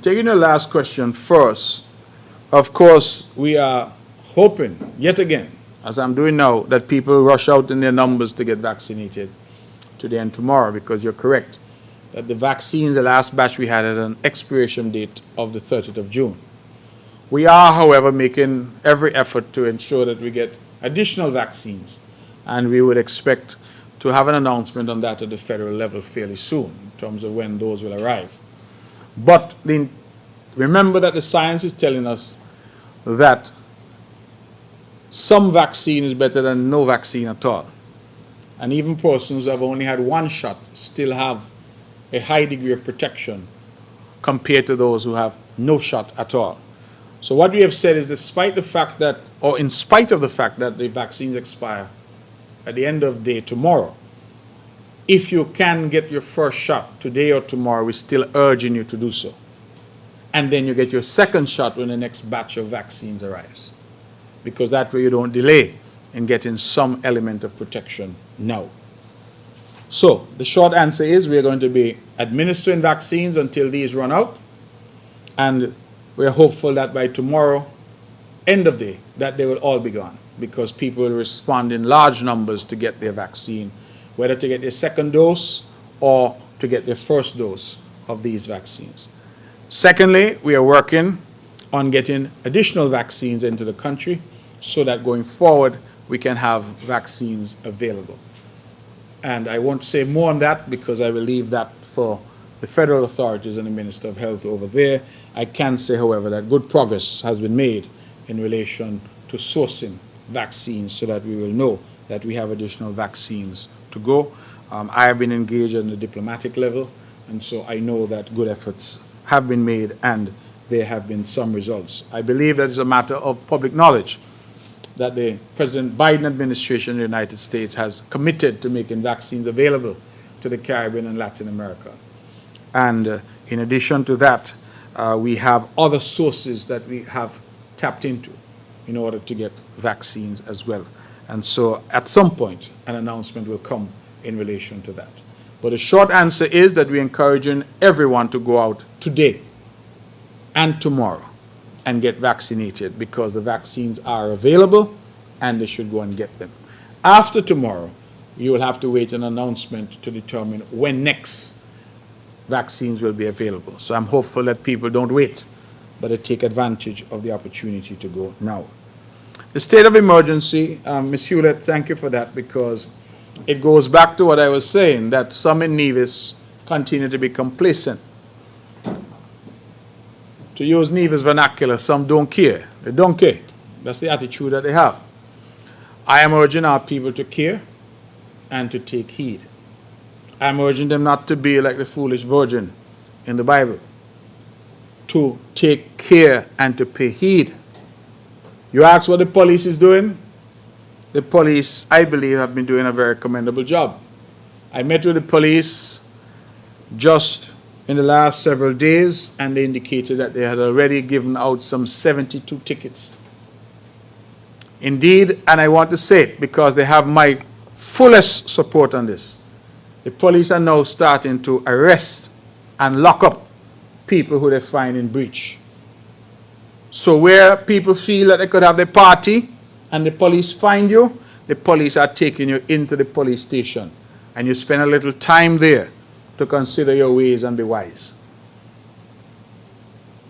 Taking the last question first, of course, we are hoping, yet again, as I'm doing now, that people rush out in their numbers to get vaccinated today and tomorrow, because you're correct, that the vaccines, the last batch we had an expiration date of the 30th of June. We are, however, making every effort to ensure that we get additional vaccines, and we would expect to have an announcement on that at the federal level fairly soon in terms of when those will arrive. But remember that the science is telling us that some vaccine is better than no vaccine at all. And even persons who have only had one shot still have a high degree of protection compared to those who have no shot at all. So what we have said is, despite the fact that, or in spite of the fact that the vaccines expire at the end of the day tomorrow, if you can get your first shot today or tomorrow, we're still urging you to do so. And then you get your second shot when the next batch of vaccines arrives, because that way you don't delay in getting some element of protection now. So the short answer is we're going to be administering vaccines until these run out, and we're hopeful that by tomorrow, end of day, that they will all be gone, because people will respond in large numbers to get their vaccine, whether to get their second dose or to get their first dose of these vaccines. Secondly, we are working on getting additional vaccines into the country so that going forward we can have vaccines available. And I won't say more on that because I will leave that for the federal authorities and the Minister of Health over there. I can say, however, that good progress has been made in relation to sourcing vaccines so that we will know that we have additional vaccines to go. I have been engaged on the diplomatic level, and so I know that good efforts have been made and there have been some results. I believe that it's a matter of public knowledge that the President Biden administration in the United States has committed to making vaccines available to the Caribbean and Latin America. And in addition to that, we have other sources that we have tapped into in order to get vaccines as well. And so at some point, an announcement will come in relation to that. But the short answer is that we're encouraging everyone to go out today and tomorrow and get vaccinated, because the vaccines are available and they should go and get them. After tomorrow, you will have to wait an announcement to determine when next vaccines will be available. So I'm hopeful that people don't wait, but they take advantage of the opportunity to go now. The state of emergency, Ms. Hewlett, thank you for that, because it goes back to what I was saying, that some in Nevis continue to be complacent. To use Nevis vernacular, some don't care. They don't care. That's the attitude that they have. I am urging our people to care and to take heed. I'm urging them not to be like the foolish virgin in the Bible, to take care and to pay heed. You ask what the police is doing? The police, I believe, have been doing a very commendable job. I met with the police just in the last several days, and they indicated that they had already given out some 72 tickets. Indeed, and I want to say it because they have my fullest support on this, the police are now starting to arrest and lock up people who they find in breach. So where people feel that they could have their party and the police find you, the police are taking you into the police station, and you spend a little time there to consider your ways and be wise.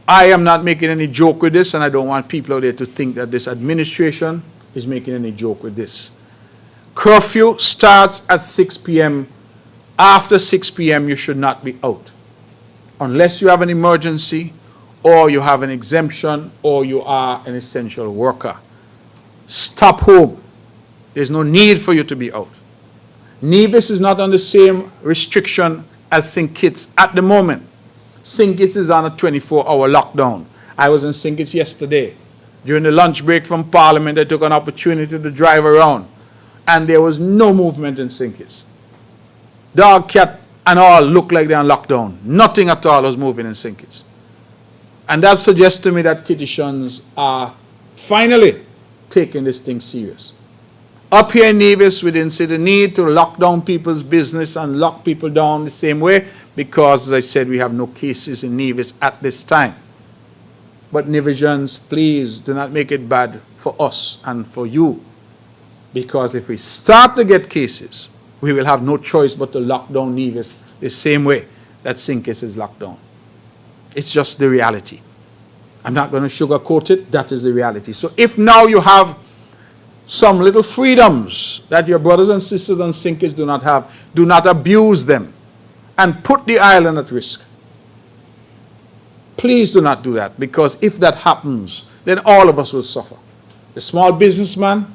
I am not making any joke with this, and I don't want people out there to think that this administration is making any joke with this. Curfew starts at 6 p.m. After 6 p.m. you should not be out, unless you have an emergency or you have an exemption or you are an essential worker. Stop home. There's no need for you to be out. Nevis is not on the same restriction as St. Kitts at the moment. St. Kitts is on a 24-hour lockdown. I was in St. Kitts yesterday. During the lunch break from Parliament, I took an opportunity to drive around, and there was no movement in St. Kitts. Dog, cat, and all looked like they're on lockdown. Nothing at all was moving in St. Kitts. And that suggests to me that Kittitians are finally taking this thing serious. Up here in Nevis, we didn't see the need to lock down people's business and lock people down the same way because, as I said, we have no cases in Nevis at this time. But Nevisians, please do not make it bad for us and for you, because if we start to get cases, we will have no choice but to lock down Nevis the same way that St. Kitts is locked down. It's just the reality. I'm not going to sugarcoat it. That is the reality. So if now you have some little freedoms that your brothers and sisters and St. Kitts do not have, do not abuse them and put the island at risk. Please do not do that, because if that happens, then all of us will suffer. The small businessman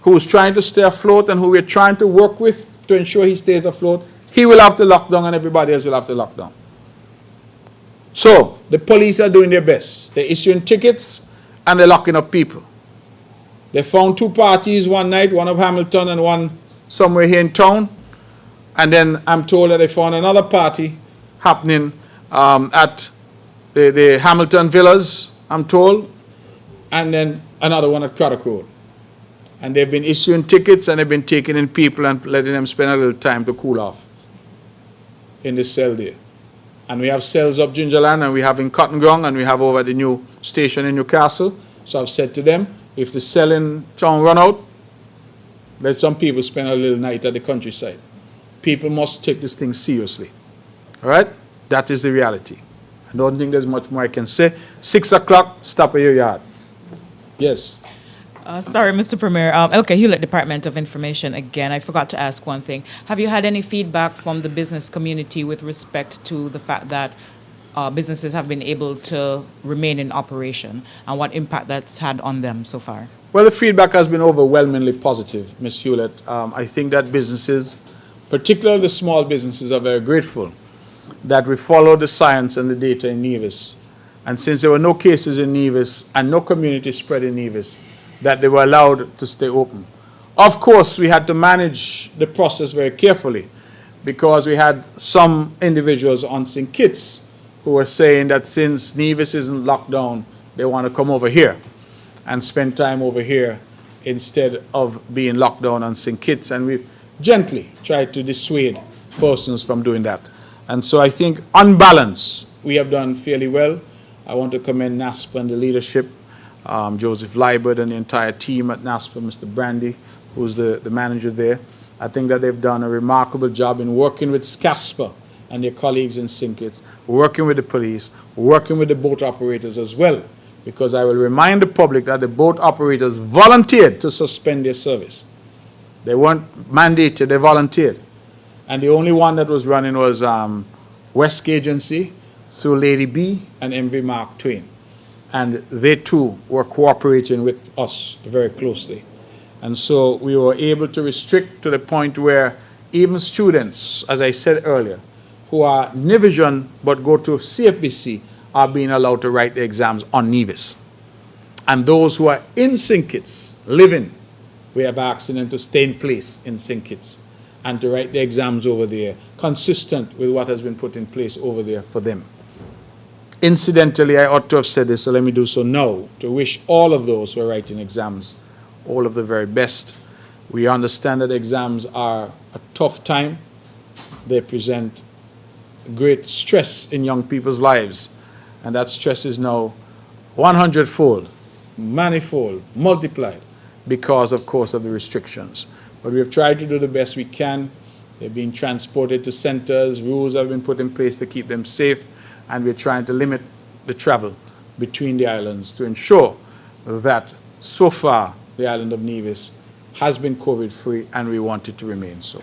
who is trying to stay afloat and who we're trying to work with to ensure he stays afloat, he will have to lock down and everybody else will have to lock down. So, the police are doing their best. They're issuing tickets and they're locking up people. They found two parties one night, one of Hamilton and one somewhere here in town. And then I'm told that they found another party happening at the Hamilton Villas, I'm told, and then another one at Craddock Road. And they've been issuing tickets and they've been taking in people and letting them spend a little time to cool off in the cell there. And we have cells up Gingerland, and we have in Cotton Ground, and we have over at the new station in Newcastle. So I've said to them, if the cell in town run out, let some people spend a little night at the countryside. People must take this thing seriously. All right? That is the reality. I don't think there's much more I can say. 6 o'clock, stop at your yard. Yes. Sorry, Mr. Premier. Okay, Hewlett, Department of Information again. I forgot to ask one thing. Have you had any feedback from the business community with respect to the fact that businesses have been able to remain in operation and what impact that's had on them so far? Well, the feedback has been overwhelmingly positive, Ms. Hewlett. I think that businesses, particularly the small businesses, are very grateful that we followed the science and the data in Nevis. And since there were no cases in Nevis and no community spread in Nevis, that they were allowed to stay open. Of course, we had to manage the process very carefully because we had some individuals on St. Kitts who were saying that since Nevis isn't locked down, they want to come over here and spend time over here instead of being locked down on St. Kitts. And we gently tried to dissuade persons from doing that. And so I think on balance, we have done fairly well. I want to commend NASPA and the leadership, Joseph Liebert and the entire team at NASPA, Mr. Brantley, who's the manager there. I think that they've done a remarkable job in working with SCASPA and their colleagues in St. Kitts, working with the police, working with the boat operators as well, because I will remind the public that the boat operators volunteered to suspend their service. They weren't mandated, they volunteered. And the only one that was running was West Agency through Lady B and MV Mark Twain. And they too were cooperating with us very closely. And so we were able to restrict to the point where even students, as I said earlier, who are Nevisian but go to CFBC are being allowed to write the exams on Nevis. And those who are in St. Kitts living, we have asked them to stay in place in St. Kitts and to write the exams over there, consistent with what has been put in place over there for them. Incidentally, I ought to have said this, so let me do so now, to wish all of those who are writing exams all of the very best. We understand that exams are a tough time. They present great stress in young people's lives, and that stress is now 100-fold, manifold, multiplied, because, of course, of the restrictions. But we have tried to do the best we can. They're being transported to centers. Rules have been put in place to keep them safe. And we're trying to limit the travel between the islands to ensure that so far the island of Nevis has been COVID-free, and we want it to remain so.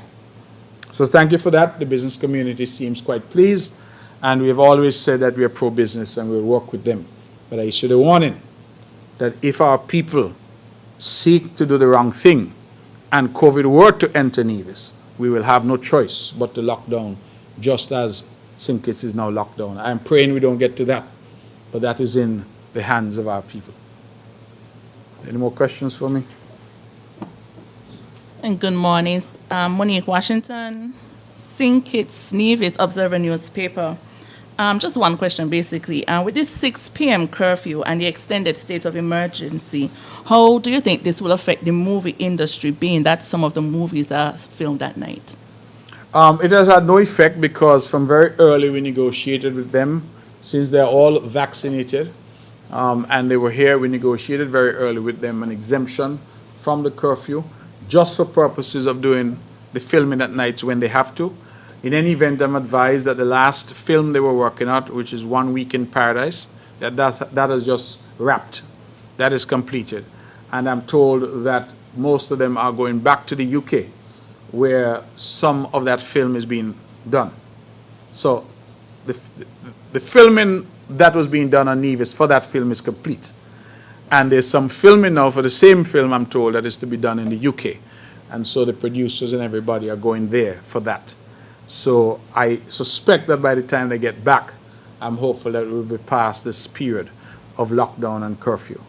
So thank you for that. The business community seems quite pleased, and we have always said that we are pro-business and we'll work with them. But I issued a warning that if our people seek to do the wrong thing and COVID were to enter Nevis, we will have no choice but to lock down, just as St. Kitts is now locked down. I'm praying we don't get to that, but that is in the hands of our people. Any more questions for me? And good morning. Monique Washington, St. Kitts Nevis Observer newspaper. Just one question, basically. With this 6 p.m. curfew and the extended state of emergency, how do you think this will affect the movie industry, being that some of the movies are filmed at night? It has had no effect because from very early we negotiated with them, since they're all vaccinated, and they were here. We negotiated very early with them an exemption from the curfew, just for purposes of doing the filming at nights when they have to. In any event, I'm advised that the last film they were working on, which is 1 Week in Paradise, that has just wrapped. That is completed. And I'm told that most of them are going back to the UK, where some of that film is being done. So the filming that was being done on Nevis for that film is complete. And there's some filming now for the same film, I'm told, that is to be done in the UK. And so the producers and everybody are going there for that. So I suspect that by the time they get back, I'm hopeful that we will be past this period of lockdown and curfew.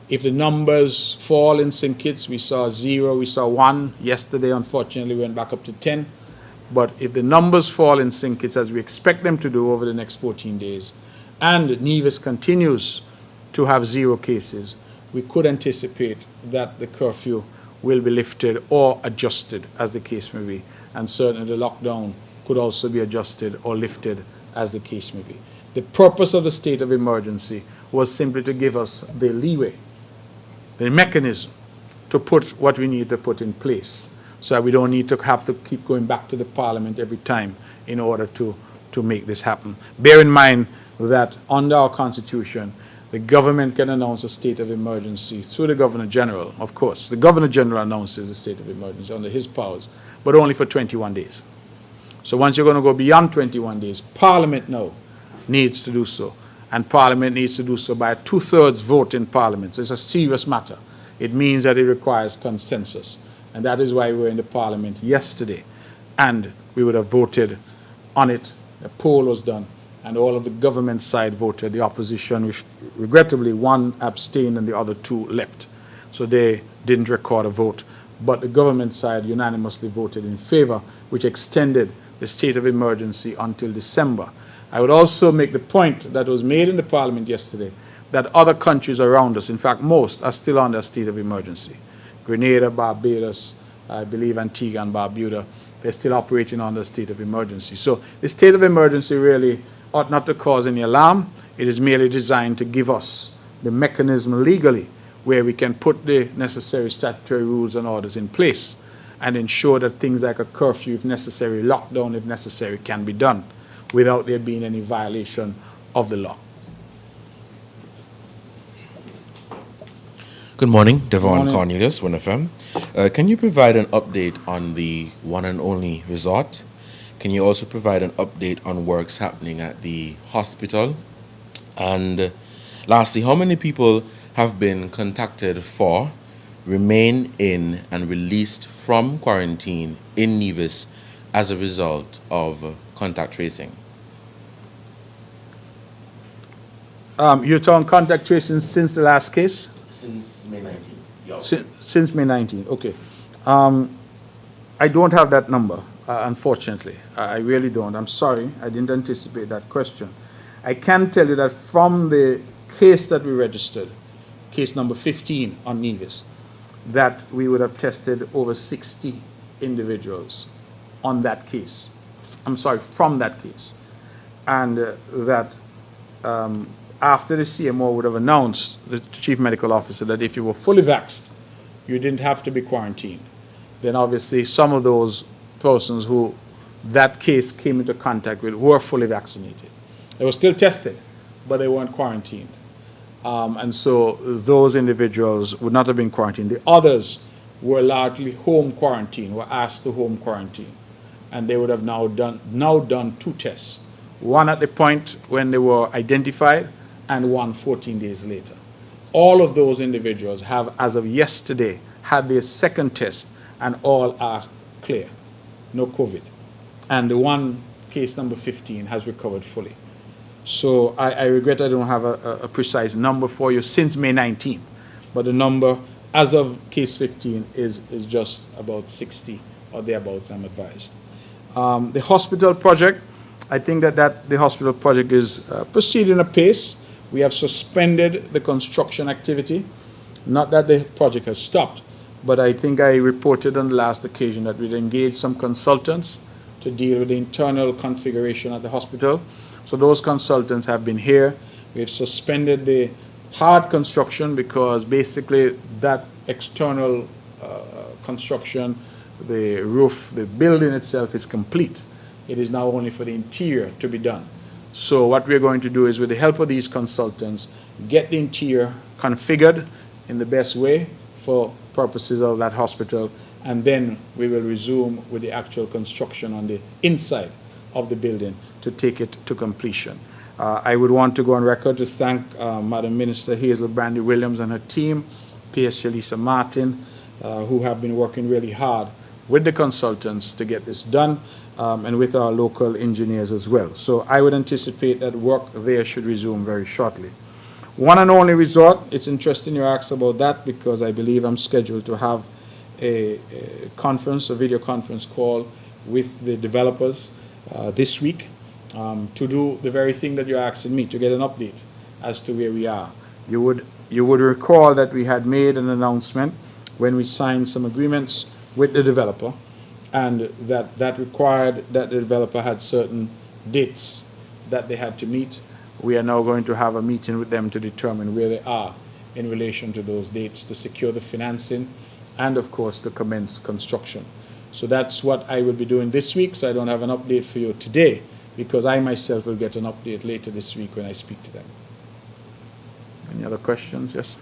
If the numbers fall in St. Kitts, we saw 0, we saw 1. Yesterday, unfortunately, we went back up to 10. But if the numbers fall in St. Kitts, as we expect them to do over the next 14 days, and Nevis continues to have 0 cases, we could anticipate that the curfew will be lifted or adjusted, as the case may be. And certainly the lockdown could also be adjusted or lifted, as the case may be. The purpose of the state of emergency was simply to give us the leeway, the mechanism to put what we need to put in place, so that we don't need to have to keep going back to the Parliament every time in order to make this happen. Bear in mind that under our Constitution, the government can announce a state of emergency through the Governor General, of course. The Governor General announces a state of emergency under his powers, but only for 21 days. So once you're going to go beyond 21 days, Parliament now needs to do so. And Parliament needs to do so by a 2/3 vote in Parliament. So it's a serious matter. It means that it requires consensus. And that is why we were in the Parliament yesterday. And we would have voted on it. A poll was done. And all of the government side voted. The opposition, which regrettably, 1 abstained and the other 2 left. So they didn't record a vote. But the government side unanimously voted in favor, which extended the state of emergency until December. I would also make the point that was made in the Parliament yesterday that other countries around us, in fact most, are still under a state of emergency. Grenada, Barbados, I believe Antigua and Barbuda, they're still operating under a state of emergency. So the state of emergency really ought not to cause any alarm. It is merely designed to give us the mechanism legally where we can put the necessary statutory rules and orders in place and ensure that things like a curfew, if necessary, lockdown, if necessary, can be done without there being any violation of the law. Good morning, Devon Morning. Cornelius, WinFM. Can you provide an update on the One and Only Resort? Can you also provide an update on works happening at the hospital? And lastly, how many people have been contacted for, remain in, and released from quarantine in Nevis as a result of contact tracing? You're talking contact tracing since the last case? Since May 19th. Yeah. Since May 19th, okay. I don't have that number, unfortunately. I really don't. I'm sorry. I didn't anticipate that question. I can tell you that from the case that we registered, case number 15 on Nevis, that we would have tested over 60 individuals on that case. I'm sorry, from that case. And that after the CMO would have announced, the chief medical officer, that if you were fully vaxxed, you didn't have to be quarantined. Then obviously some of those persons who that case came into contact with were fully vaccinated. They were still tested, but they weren't quarantined. And so those individuals would not have been quarantined. The others were largely home quarantine, were asked to home quarantine. And they would have now done 2 tests. One at the point when they were identified, and one 14 days later. All of those individuals have, as of yesterday, had their second test, and all are clear, no COVID. And the one, case number 15, has recovered fully. So I regret I don't have a precise number for you since May 19th, but the number as of case 15 is just about 60 or thereabouts, I'm advised. The hospital project, I think that the hospital project is proceeding apace. We have suspended the construction activity. Not that the project has stopped, but I think I reported on the last occasion that we'd engaged some consultants to deal with the internal configuration at the hospital. So those consultants have been here. We've suspended the hard construction because basically that external construction, the roof, the building itself is complete. It is now only for the interior to be done. So what we're going to do is, with the help of these consultants, get the interior configured in the best way for purposes of that hospital, and then we will resume with the actual construction on the inside of the building to take it to completion. I would want to go on record to thank Madam Minister Hazel Brandy Williams and her team, P.S. Shalisa Martin, who have been working really hard with the consultants to get this done, and with our local engineers as well. So I would anticipate that work there should resume very shortly. One and only resort, it's interesting you asked about that, because I believe I'm scheduled to have a conference, a video conference call with the developers this week to do the very thing that you're asking me, to get an update as to where we are. You would recall that we had made an announcement when we signed some agreements with the developer, and that required that the developer had certain dates that they had to meet. We are now going to have a meeting with them to determine where they are in relation to those dates, to secure the financing, and of course to commence construction. So that's what I will be doing this week. So I don't have an update for you today, because I myself will get an update later this week when I speak to them. Any other questions? Yes?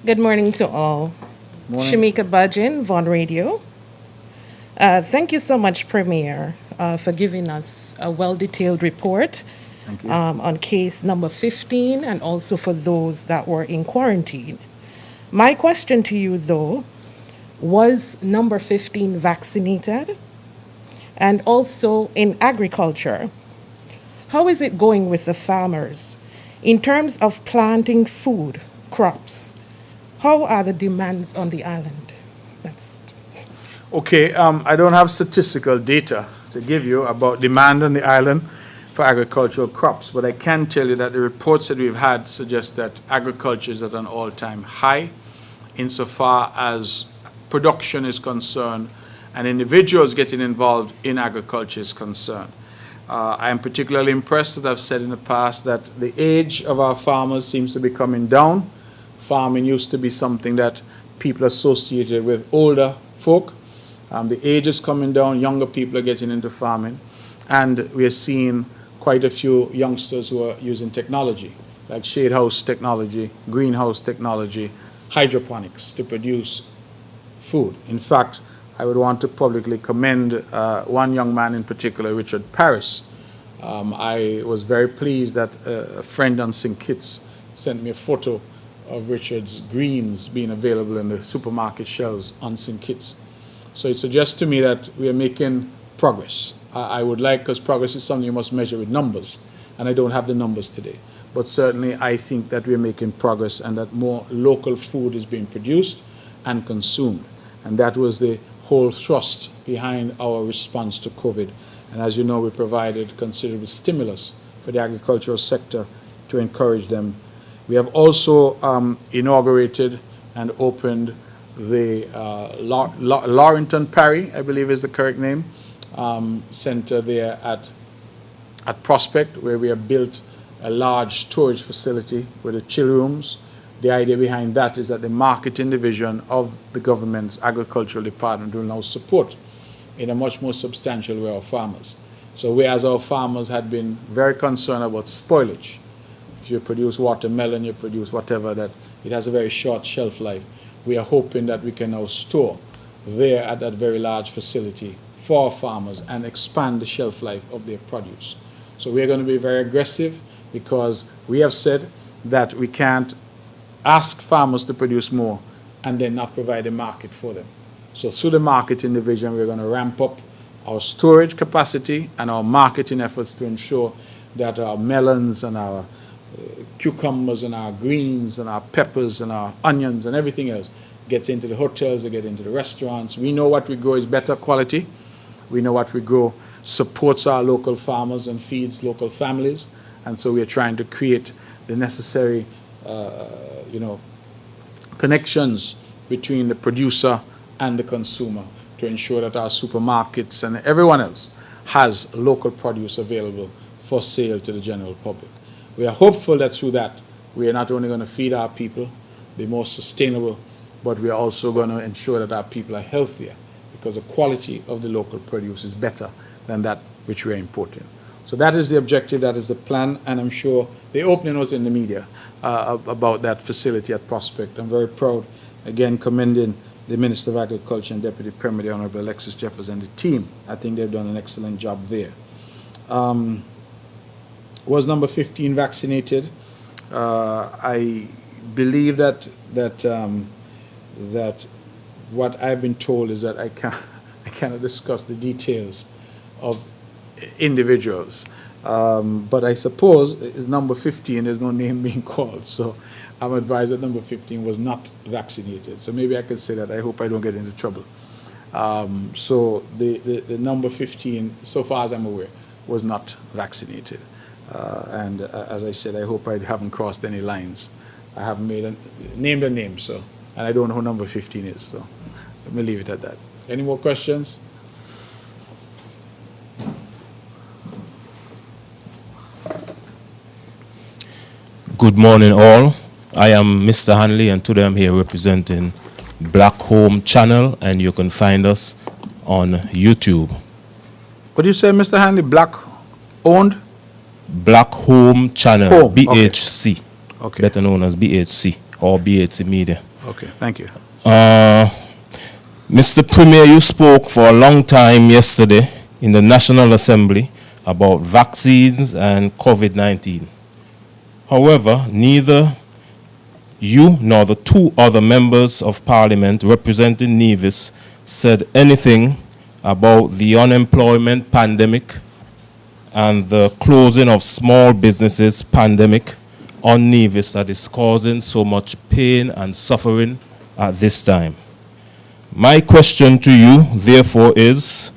Good morning to all. Morning. Shamika Bajin, Von Radio. Thank you so much, Premier, for giving us a well-detailed report Thank you. on case number 15, and also for those that were in quarantine. My question to you, though, was number 15 vaccinated? And also in agriculture, how is it going with the farmers in terms of planting food, crops? How are the demands on the island? That's it. Okay, I don't have statistical data to give you about demand on the island for agricultural crops, but I can tell you that the reports that we've had suggest that agriculture is at an all-time high insofar as production is concerned and individuals getting involved in agriculture is concerned. I am particularly impressed, as I've said in the past, that the age of our farmers seems to be coming down. Farming used to be something that people associated with older folk. The age is coming down, younger people are getting into farming, and we are seeing quite a few youngsters who are using technology, like shade house technology, greenhouse technology, hydroponics to produce food. In fact, I would want to publicly commend one young man in particular, Richard Paris. I was very pleased that a friend on St. Kitts sent me a photo of Richard's greens being available in the supermarket shelves on St. Kitts. So it suggests to me that we are making progress. I would like, because progress is something you must measure with numbers, and I don't have the numbers today. But certainly I think that we are making progress and that more local food is being produced and consumed. And that was the whole thrust behind our response to COVID. And as you know, we provided considerable stimulus for the agricultural sector to encourage them. We have also inaugurated and opened the Laurentton Parry, I believe is the correct name, center there at Prospect, where we have built a large storage facility with the chill rooms. The idea behind that is that the marketing division of the government's agricultural department will now support in a much more substantial way our farmers. So whereas our farmers had been very concerned about spoilage, if you produce watermelon, you produce whatever, that it has a very short shelf life, we are hoping that we can now store there at that very large facility for farmers and expand the shelf life of their produce. So we're going to be very aggressive because we have said that we can't ask farmers to produce more and then not provide a market for them. So through the marketing division, we're going to ramp up our storage capacity and our marketing efforts to ensure that our melons and our cucumbers and our greens and our peppers and our onions and everything else gets into the hotels, they get into the restaurants. We know what we grow is better quality. We know what we grow supports our local farmers and feeds local families. And so we're trying to create the necessary, connections between the producer and the consumer to ensure that our supermarkets and everyone else has local produce available for sale to the general public. We are hopeful that through that, we are not only going to feed our people, be more sustainable, but we are also going to ensure that our people are healthier because the quality of the local produce is better than that which we are importing. So that is the objective, that is the plan, and I'm sure the opening was in the media about that facility at Prospect. I'm very proud, again, commending the Minister of Agriculture and Deputy Premier, the Honorable Alexis Jeffers, and the team. I think they've done an excellent job there. Was number 15 vaccinated? I believe that what I've been told is that I cannot discuss the details of individuals. But I suppose it's number 15, there's no name being called. So I'm advised that number 15 was not vaccinated. So maybe I could say that. I hope I don't get into trouble. So the number 15, so far as I'm aware, was not vaccinated. And as I said, I hope I haven't crossed any lines. I haven't named a name, so, and I don't know who number 15 is. So let me leave it at that. Any more questions? Good morning, all. I am Mr. Hanley, and today I'm here representing Black Home Channel, and you can find us on YouTube. What do you say, Mr. Hanley? Black owned? Black Home Channel, Home, BHC, okay. better known as BHC or BHC Media. Okay, thank you. Mr. Premier, you spoke for a long time yesterday in the National Assembly about vaccines and COVID-19. However, neither you nor the two other members of Parliament representing Nevis said anything about the unemployment pandemic and the closing of small businesses pandemic on Nevis that is causing so much pain and suffering at this time. My question to you, therefore, is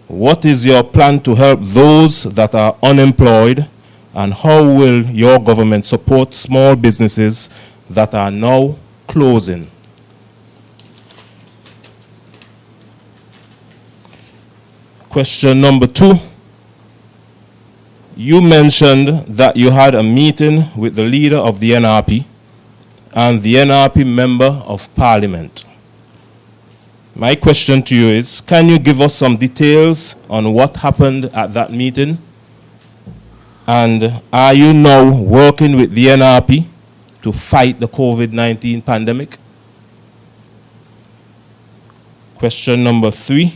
what is your plan to help those that are unemployed, and how will your government support small businesses that are now closing? Question number 2. You mentioned that you had a meeting with the leader of the NRP and the NRP member of Parliament. My question to you is, can you give us some details on what happened at that meeting? And are you now working with the NRP to fight the COVID-19 pandemic? Question number 3.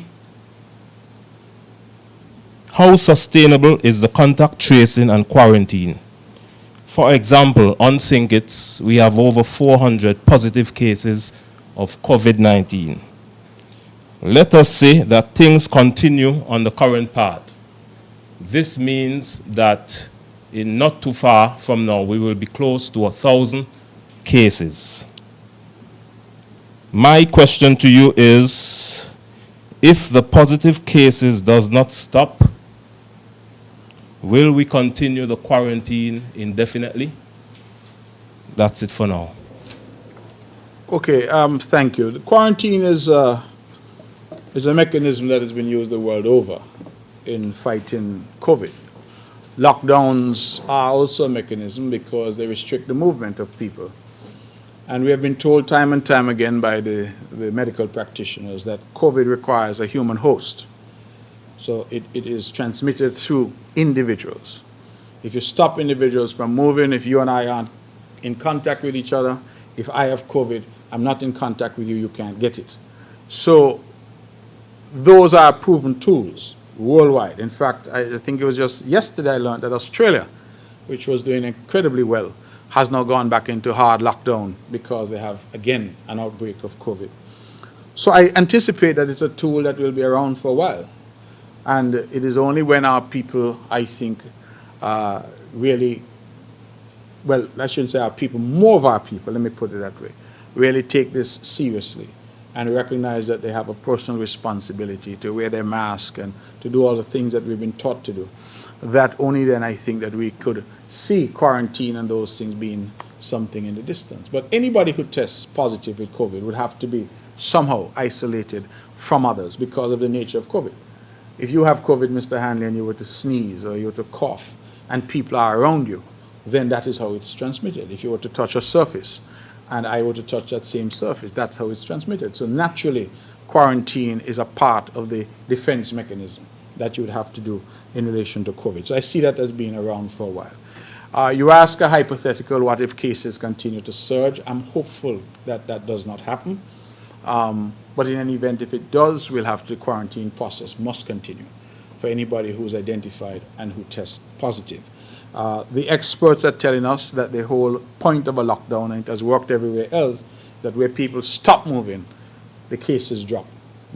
How sustainable is the contact tracing and quarantine? For example, on St. Kitts, we have over 400 positive cases of COVID-19. Let us say that things continue on the current path. This means that in not too far from now, we will be close to 1,000 cases. My question to you is, if the positive cases does not stop, will we continue the quarantine indefinitely? That's it for now. Okay, thank you. The quarantine is a mechanism that has been used the world over in fighting COVID. Lockdowns are also a mechanism because they restrict the movement of people. And we have been told time and time again by the medical practitioners that COVID requires a human host. So it is transmitted through individuals. If you stop individuals from moving, if you and I aren't in contact with each other, if I have COVID, I'm not in contact with you, you can't get it. So those are proven tools worldwide. In fact, I think it was just yesterday I learned that Australia, which was doing incredibly well, has now gone back into hard lockdown because they have, again, an outbreak of COVID. So I anticipate that it's a tool that will be around for a while. And it is only when our people, I think, really, well, I shouldn't say our people, more of our people, let me put it that way, really take this seriously and recognize that they have a personal responsibility to wear their mask and to do all the things that we've been taught to do. That only then I think that we could see quarantine and those things being something in the distance. But anybody who tests positive with COVID would have to be somehow isolated from others because of the nature of COVID. If you have COVID, Mr. Hanley, and you were to sneeze or you were to cough and people are around you, then that is how it's transmitted. If you were to touch a surface and I were to touch that same surface, that's how it's transmitted. So naturally, quarantine is a part of the defense mechanism that you would have to do in relation to COVID. So I see that as being around for a while. You ask a hypothetical, what if cases continue to surge? I'm hopeful that that does not happen. But in any event, if it does, we'll have the quarantine process must continue for anybody who's identified and who tests positive. The experts are telling us that the whole point of a lockdown, and it has worked everywhere else, that where people stop moving, the cases drop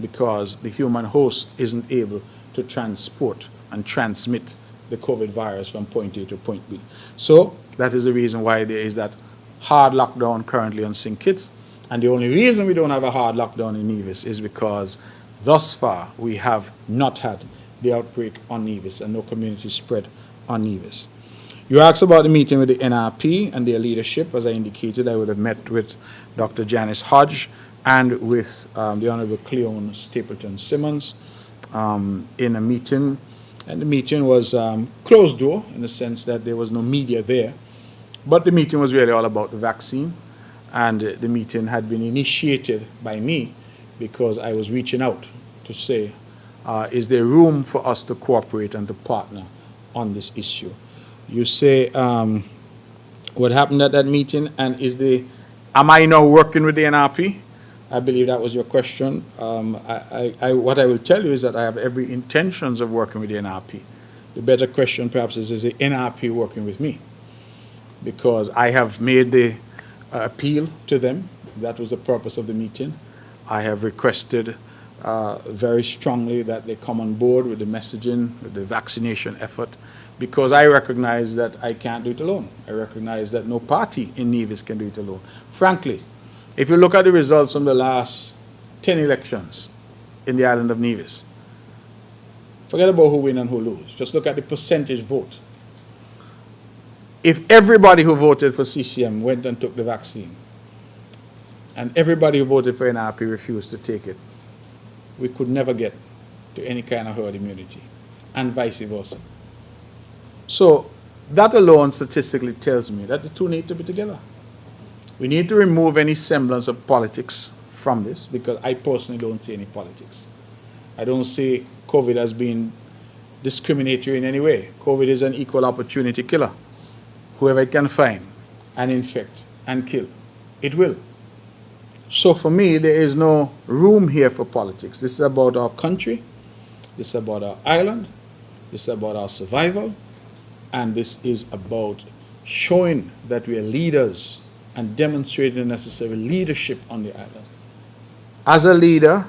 because the human host isn't able to transport and transmit the COVID virus from point A to point B. So that is the reason why there is that hard lockdown currently on St. Kitts. And the only reason we don't have a hard lockdown in Nevis is because thus far we have not had the outbreak on Nevis and no community spread on Nevis. You asked about the meeting with the NRP and their leadership. As I indicated, I would have met with Dr. Janice Hodge and with the Honorable Cleone Stapleton Simmons in a meeting. And the meeting was closed door in the sense that there was no media there. But the meeting was really all about the vaccine. And the meeting had been initiated by me because I was reaching out to say, is there room for us to cooperate and to partner on this issue? You say, what happened at that meeting, and am I now working with the NRP? I believe that was your question. What I will tell you is that I have every intentions of working with the NRP. The better question perhaps is the NRP working with me? Because I have made the appeal to them. That was the purpose of the meeting. I have requested very strongly that they come on board with the messaging, with the vaccination effort, because I recognize that I can't do it alone. I recognize that no party in Nevis can do it alone. Frankly, if you look at the results from the last 10 elections in the island of Nevis, forget about who win and who lose. Just look at the percentage vote. If everybody who voted for CCM went and took the vaccine, and everybody who voted for NRP refused to take it, we could never get to any kind of herd immunity, and vice versa. So that alone statistically tells me that the two need to be together. We need to remove any semblance of politics from this, because I personally don't see any politics. I don't see COVID as being discriminatory in any way. COVID is an equal opportunity killer. Whoever it can find and infect and kill, it will. So for me, there is no room here for politics. This is about our country, this is about our island, this is about our survival, and this is about showing that we are leaders and demonstrating the necessary leadership on the island. As a leader,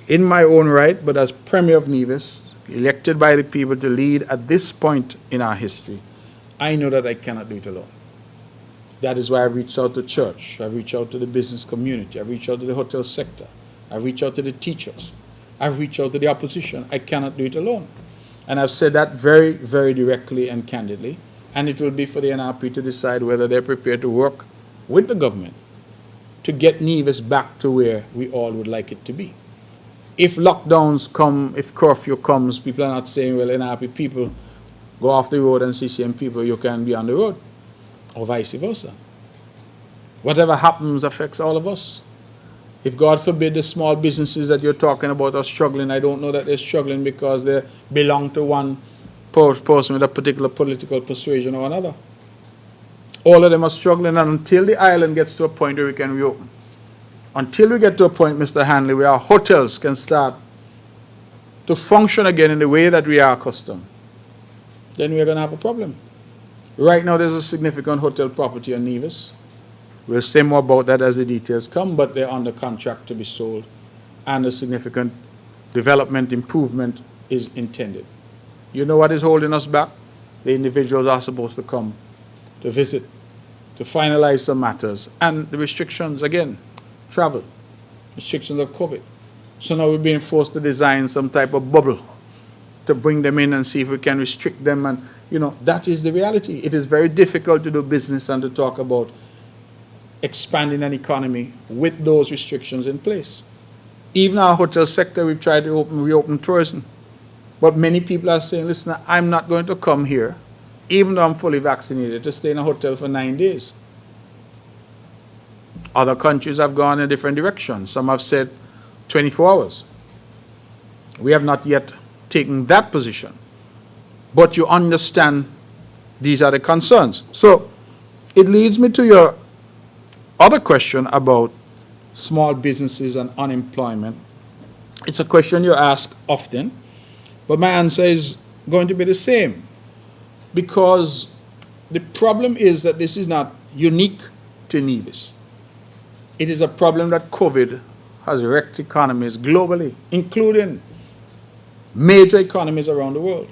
in my own right, but as Premier of Nevis, elected by the people to lead at this point in our history, I know that I cannot do it alone. That is why I reached out to church, I reached out to the business community, I reached out to the hotel sector, I reached out to the teachers, I reached out to the opposition. I cannot do it alone. And I've said that very, very directly and candidly, and it will be for the NRP to decide whether they're prepared to work with the government to get Nevis back to where we all would like it to be. If lockdowns come, if curfew comes, people are not saying, well, NRP people go off the road and CCM people, you can be on the road, or vice versa. Whatever happens affects all of us. If God forbid the small businesses that you're talking about are struggling, I don't know that they're struggling because they belong to one person with a particular political persuasion or another. All of them are struggling, and until the island gets to a point where we can reopen, until we get to a point, Mr. Hanley, where our hotels can start to function again in the way that we are accustomed, then we're going to have a problem. Right now, there's a significant hotel property on Nevis. We'll say more about that as the details come, but they're under contract to be sold, and a significant development improvement is intended. You know what is holding us back? The individuals are supposed to come to visit, to finalize some matters, and the restrictions, again, travel, restrictions of COVID. So now we're being forced to design some type of bubble to bring them in and see if we can restrict them. And, you know, that is the reality. It is very difficult to do business and to talk about expanding an economy with those restrictions in place. Even our hotel sector, we've tried to reopen tourism. But many people are saying, listen, I'm not going to come here, even though I'm fully vaccinated, to stay in a hotel for 9 days. Other countries have gone in a different direction. Some have said 24 hours. We have not yet taken that position. But you understand these are the concerns. So it leads me to your other question about small businesses and unemployment. It's a question you ask often, but my answer is going to be the same, because the problem is that this is not unique to Nevis. It is a problem that COVID has wrecked economies globally, including major economies around the world.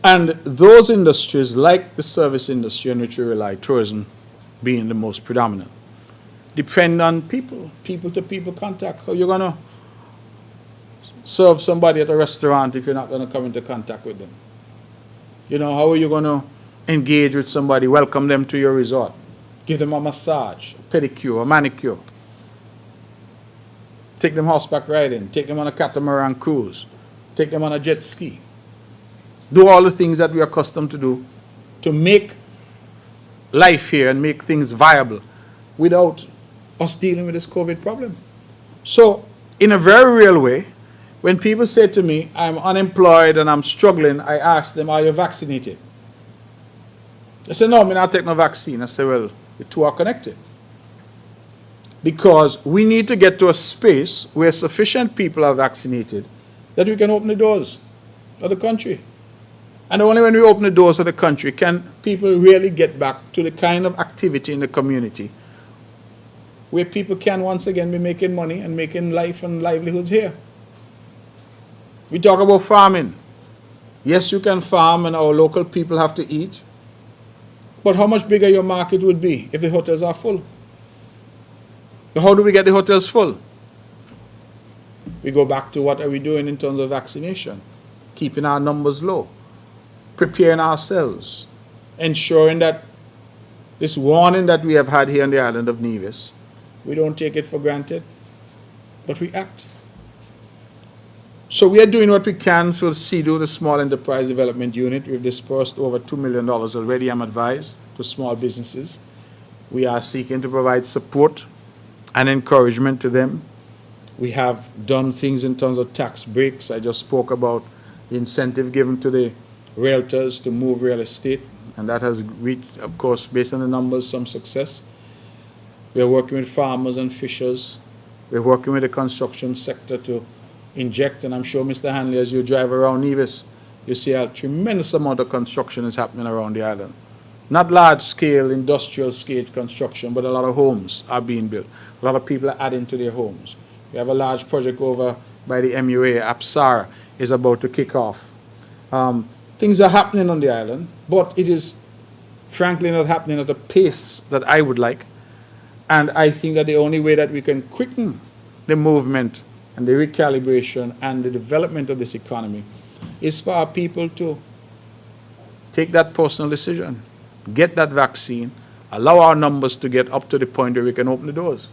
And those industries, like the service industry on which we rely, tourism being the most predominant, depend on people-to-people contact. How are you going to serve somebody at a restaurant if you're not going to come into contact with them? You know, how are you going to engage with somebody, welcome them to your resort, give them a massage, a pedicure, a manicure, take them horseback riding, take them on a catamaran cruise, take them on a jet ski, do all the things that we are accustomed to do to make life here and make things viable without us dealing with this COVID problem. So, in a very real way, when people say to me, I'm unemployed and I'm struggling, I ask them, are you vaccinated? They say, no, I'm not taking no vaccine. I say, well, the two are connected. Because we need to get to a space where sufficient people are vaccinated that we can open the doors of the country. And only when we open the doors of the country can people really get back to the kind of activity in the community where people can once again be making money and making life and livelihoods here. We talk about farming. Yes, you can farm and our local people have to eat. But how much bigger your market would be if the hotels are full? How do we get the hotels full? We go back to what are we doing in terms of vaccination, keeping our numbers low, preparing ourselves, ensuring that this warning that we have had here on the island of Nevis, we don't take it for granted, but we act. So we are doing what we can through CEDU, the Small Enterprise Development Unit. We've dispersed over $2 million already, I'm advised, to small businesses. We are seeking to provide support and encouragement to them. We have done things in terms of tax breaks. I just spoke about the incentive given to the realtors to move real estate, and that has reached, of course, based on the numbers, some success. We are working with farmers and fishers. We're working with the construction sector to inject, and I'm sure, Mr. Hanley, as you drive around Nevis, you see a tremendous amount of construction is happening around the island. Not large-scale, industrial-scale construction, but a lot of homes are being built. A lot of people are adding to their homes. We have a large project over by the MUA. APSAR is about to kick off. Things are happening on the island, but it is frankly not happening at a pace that I would like. And I think that the only way that we can quicken the movement and the recalibration and the development of this economy is for our people to take that personal decision, get that vaccine, allow our numbers to get up to the point where we can open the doors.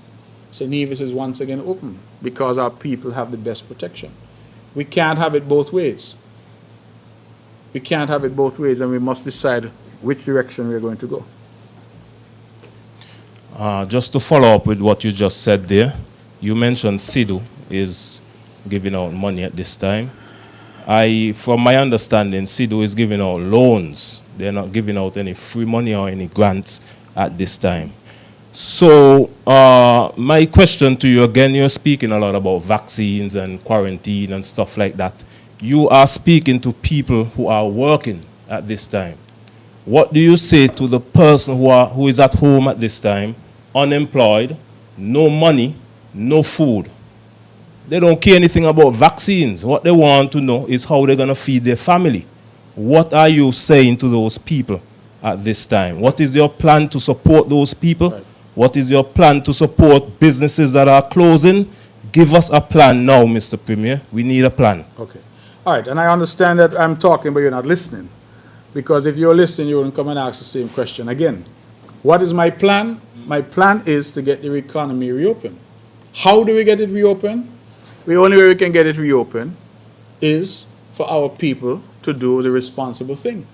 So Nevis is once again open because our people have the best protection. We can't have it both ways. We can't have it both ways, and we must decide which direction we're going to go. Just to follow up with what you just said there, you mentioned CEDU is giving out money at this time. From my understanding, CEDU is giving out loans. They're not giving out any free money or any grants at this time. So, my question to you again, you're speaking a lot about vaccines and quarantine and stuff like that. You are speaking to people who are working at this time. What do you say to the person who is at home at this time, unemployed, no money, no food? They don't care anything about vaccines. What they want to know is how they're going to feed their family. What are you saying to those people at this time? What is your plan to support those people? Right. What is your plan to support businesses that are closing? Give us a plan now, Mr. Premier. We need a plan. Okay. All right, and I understand that I'm talking, but you're not listening. Because if you're listening, you wouldn't come and ask the same question again. What is my plan? My plan is to get the economy reopened. How do we get it reopened? The only way we can get it reopened is for our people to do the responsible thing.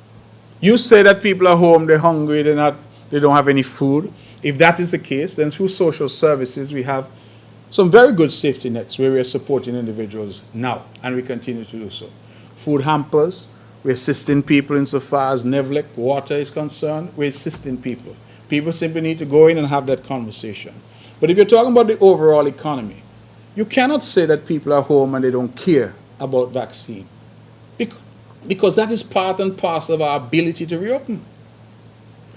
You say that people are home, they're hungry, they don't have any food. If that is the case, then through social services, we have some very good safety nets where we are supporting individuals now, and we continue to do so. Food hampers, we're assisting people insofar as Nevlec water is concerned, we're assisting people. People simply need to go in and have that conversation. But if you're talking about the overall economy, you cannot say that people are home and they don't care about vaccine. Because that is part and parcel of our ability to reopen.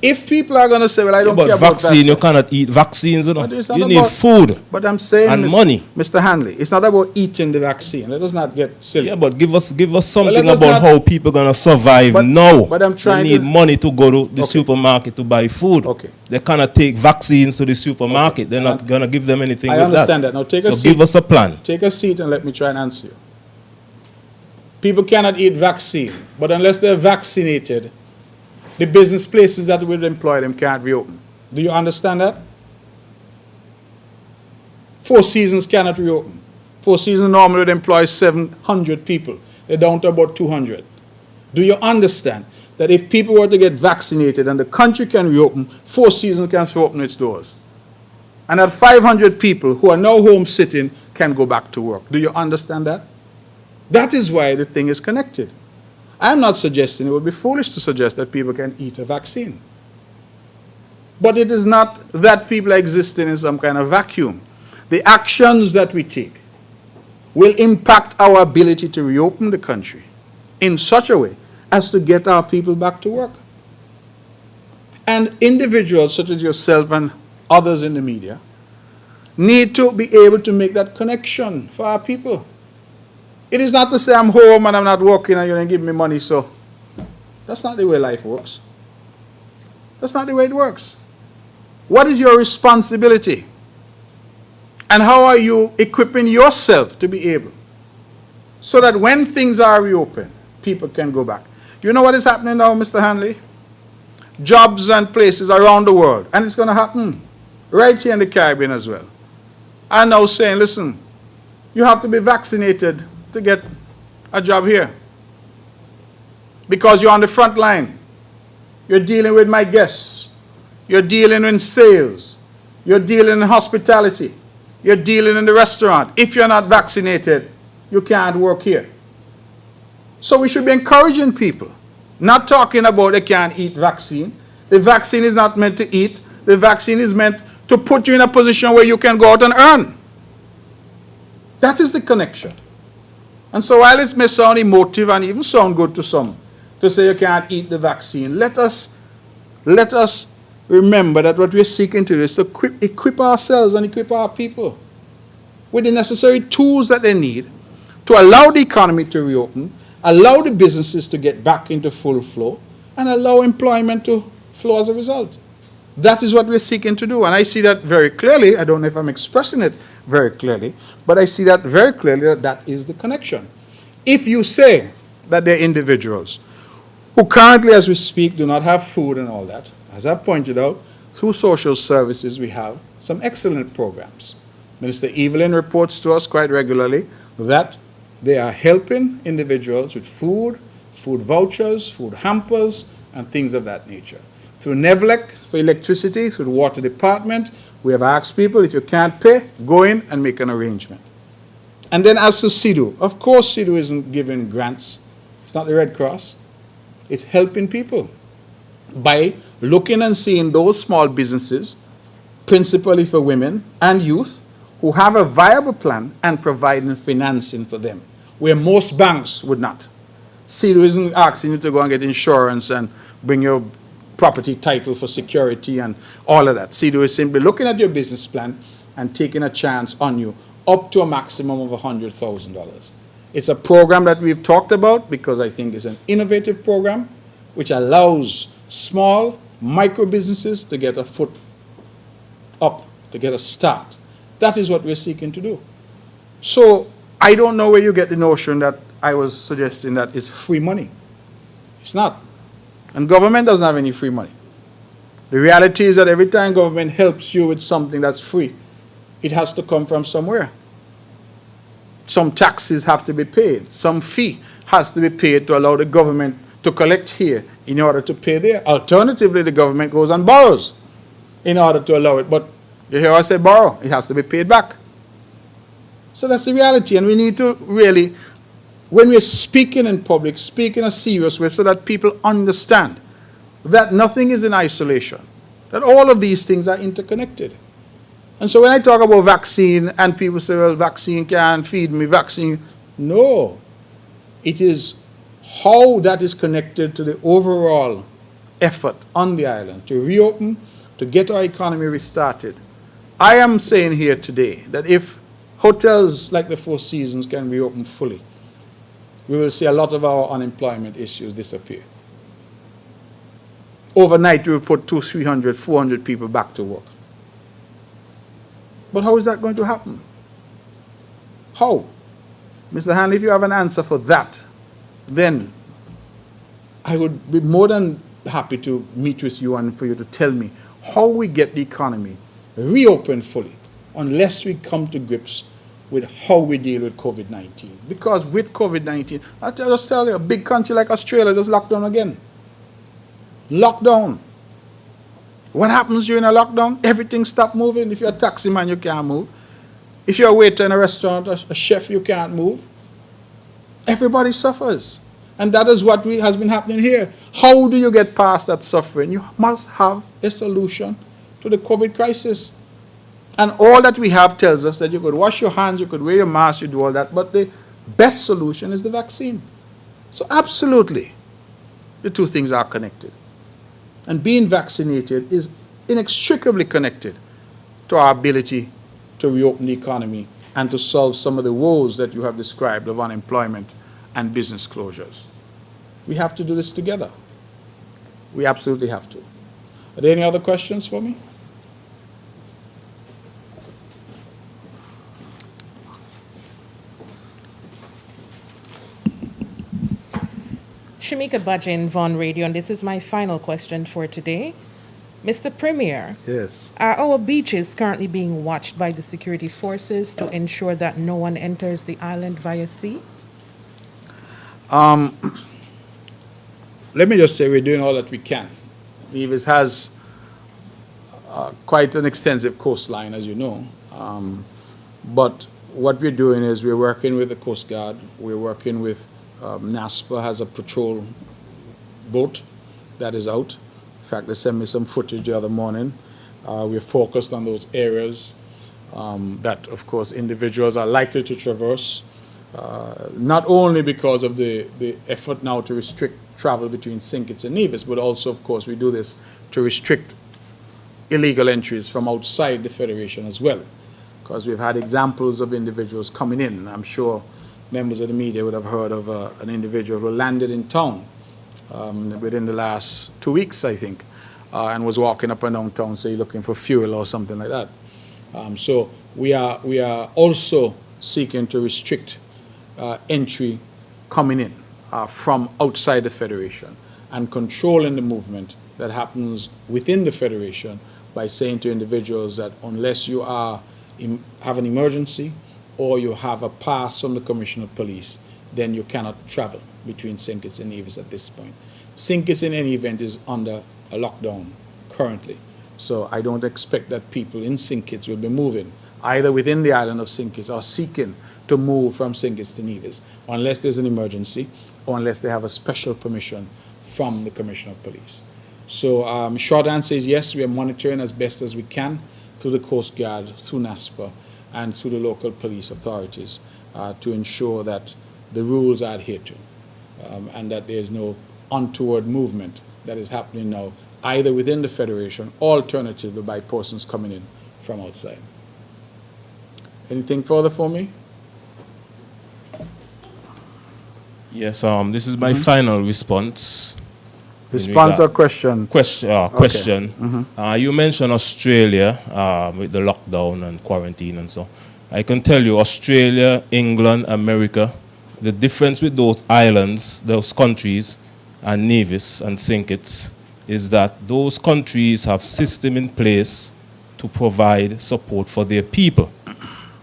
If people are going to say, well, I don't care about vaccine, you cannot eat vaccines, you know. But it's not You about- need food But I'm saying, and money. Mr. Hanley, it's not about eating the vaccine. Let us not get silly. Yeah, but give us something let us about not- how people going to survive But- now. but I'm trying They need to- money to go to the Okay. supermarket to buy food. Okay. They cannot take vaccines to the supermarket. Okay. They're not going to give them anything I with understand that. Now take a So seat. give us a plan. Take a seat and let me try and answer you. People cannot eat vaccine, but unless they're vaccinated, the business places that would employ them can't reopen. Do you understand that? Four Seasons cannot reopen. Four Seasons normally would employ 700 people. They're down to about 200. Do you understand that if people were to get vaccinated and the country can reopen, Four Seasons can open its doors? And that 500 people who are now home sitting can go back to work. Do you understand that? That is why the thing is connected. I'm not suggesting, it would be foolish to suggest that people can eat a vaccine. But it is not that people are existing in some kind of vacuum. The actions that we take will impact our ability to reopen the country in such a way as to get our people back to work. And individuals such as yourself and others in the media need to be able to make that connection for our people. It is not to say I'm home and I'm not working and you don't give me money, so that's not the way life works. That's not the way it works. What is your responsibility? And how are you equipping yourself to be able so that when things are reopened, people can go back? You know what is happening now, Mr. Hanley? Jobs and places around the world, and it's going to happen right here in the Caribbean as well, are now saying, listen, you have to be vaccinated to get a job here because you're on the front line. You're dealing with my guests. You're dealing in sales. You're dealing in hospitality. You're dealing in the restaurant. If you're not vaccinated, you can't work here. So we should be encouraging people, not talking about they can't eat vaccine. The vaccine is not meant to eat. The vaccine is meant to put you in a position where you can go out and earn. That is the connection. And so while it may sound emotive and even sound good to some to say you can't eat the vaccine, let us remember that what we're seeking to do is to equip ourselves and equip our people with the necessary tools that they need to allow the economy to reopen, allow the businesses to get back into full flow, and allow employment to flow as a result. That is what we're seeking to do. And I see that very clearly. I don't know if I'm expressing it very clearly, but I see that very clearly that that is the connection. If you say that there are individuals who currently, as we speak, do not have food and all that, as I pointed out, through social services we have some excellent programs. Minister Evelyn reports to us quite regularly that they are helping individuals with food, food vouchers, food hampers, and things of that nature. Through Nevlec for electricity, through the water department, we have asked people, if you can't pay, go in and make an arrangement. And then as to CIDU, of course CIDU isn't giving grants. It's not the Red Cross. It's helping people by looking and seeing those small businesses principally for women and youth who have a viable plan and providing financing for them, where most banks would not. CEDAW isn't asking you to go and get insurance and bring your property title for security and all of that. CEDAW is simply looking at your business plan and taking a chance on you up to a maximum of $100,000. It's a program that we've talked about because I think it's an innovative program which allows small micro businesses to get a foot up, to get a start. That is what we're seeking to do. So I don't know where you get the notion that I was suggesting that it's free money. It's not. And government doesn't have any free money. The reality is that every time government helps you with something that's free, it has to come from somewhere. Some taxes have to be paid. Some fee has to be paid to allow the government to collect here in order to pay there. Alternatively, the government goes and borrows in order to allow it. But you hear I say borrow, it has to be paid back. So that's the reality. And we need to really, when we're speaking in public, speak in a serious way so that people understand that nothing is in isolation, that all of these things are interconnected. And so when I talk about vaccine and people say, well, vaccine can't feed me, vaccine. No. It is how that is connected to the overall effort on the island to reopen, to get our economy restarted. I am saying here today that if hotels like the Four Seasons can reopen fully, we will see a lot of our unemployment issues disappear. Overnight, we will put 200, 300, 400 people back to work. But how is that going to happen? How? Mr. Hanley, if you have an answer for that, then I would be more than happy to meet with you and for you to tell me how we get the economy reopened fully, unless we come to grips with how we deal with COVID-19. Because with COVID-19, I'll just tell you, a big country like Australia just locked down again. Lockdown. What happens during a lockdown? Everything stops moving. If you're a taxi man, you can't move. If you're a waiter in a restaurant, a chef, you can't move. Everybody suffers. And that is what has been happening here. How do you get past that suffering? You must have a solution to the COVID crisis. And all that we have tells us that you could wash your hands, you could wear your mask, you do all that, but the best solution is the vaccine. So absolutely, the two things are connected. And being vaccinated is inextricably connected to our ability to reopen the economy and to solve some of the woes that you have described of unemployment and business closures. We have to do this together. We absolutely have to. Are there any other questions for me? Shamika Bajin, Von Radio, and this is my final question for today. Mr. Premier, Yes. are our beaches currently being watched by the security forces to ensure that no one enters the island via sea? Let me just say we're doing all that we can. Nevis has quite an extensive coastline, as you know. But what we're doing is we're working with the Coast Guard. We're working with NASPA has a patrol boat that is out. In fact, they sent me some footage the other morning. We're focused on those areas that, of course, individuals are likely to traverse, not only because of the effort now to restrict travel between St. Kitts and Nevis, but also, of course, we do this to restrict illegal entries from outside the Federation as well, because we've had examples of individuals coming in. I'm sure members of the media would have heard of an individual who landed in town within the last 2 weeks, I think, and was walking up and down town, say, looking for fuel or something like that. So we are also seeking to restrict entry coming in from outside the Federation and controlling the movement that happens within the Federation by saying to individuals that unless you have an emergency or you have a pass from the Commissioner of Police, then you cannot travel between St. Kitts and Nevis at this point. St. Kitts in any event is under a lockdown currently. So I don't expect that people in St. Kitts will be moving either within the island of St. Kitts or seeking to move from St. Kitts to Nevis unless there's an emergency or unless they have a special permission from the Commissioner of Police. So short answer is yes, we are monitoring as best as we can through the Coast Guard, through NASPA, and through the local police authorities to ensure that the rules are adhered to and that there is no untoward movement that is happening now, either within the Federation or alternatively by persons coming in from outside. Anything further for me? Yes, this is my final response. Response or question? Question. You mentioned Australia with the lockdown and quarantine and so. I can tell you Australia, England, America, the difference with those islands, those countries, and Nevis and St. Kitts is that those countries have system in place to provide support for their people.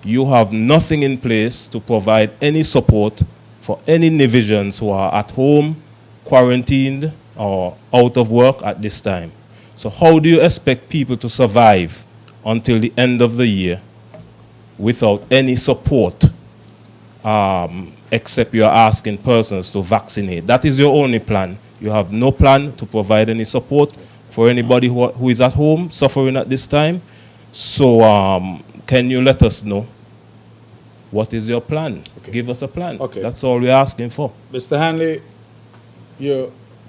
You have nothing in place to provide any support for any Nevisians who are at home, quarantined, or out of work at this time. So how do you expect people to survive until the end of the year without any support, except you are asking persons to vaccinate? That is your only plan. You have no plan to provide any support for anybody who is at home suffering at this time. So can you let us know what is your plan? Okay. Give us a plan. Okay. That's all we're asking for. Mr. Hanley,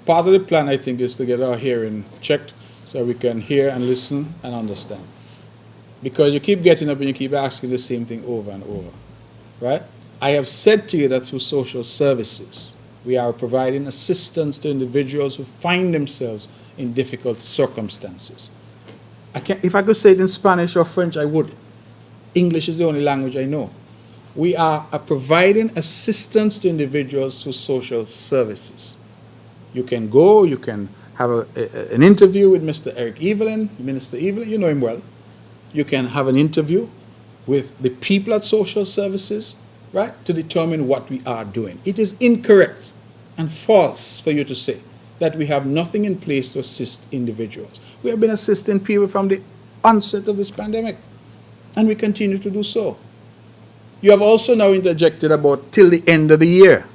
part of the plan, I think, is to get our hearing checked so we can hear and listen and understand. Because you keep getting up and you keep asking the same thing over and over, right? I have said to you that through social services, we are providing assistance to individuals who find themselves in difficult circumstances. If I could say it in Spanish or French, I would. English is the only language I know. We are providing assistance to individuals through social services. You can go, you can have an interview with Mr. Eric Evelyn, Minister Evelyn, you know him well. You can have an interview with the people at social services, right, to determine what we are doing. It is incorrect and false for you to say that we have nothing in place to assist individuals. We have been assisting people from the onset of this pandemic, and we continue to do so. You have also now interjected about till the end of the year.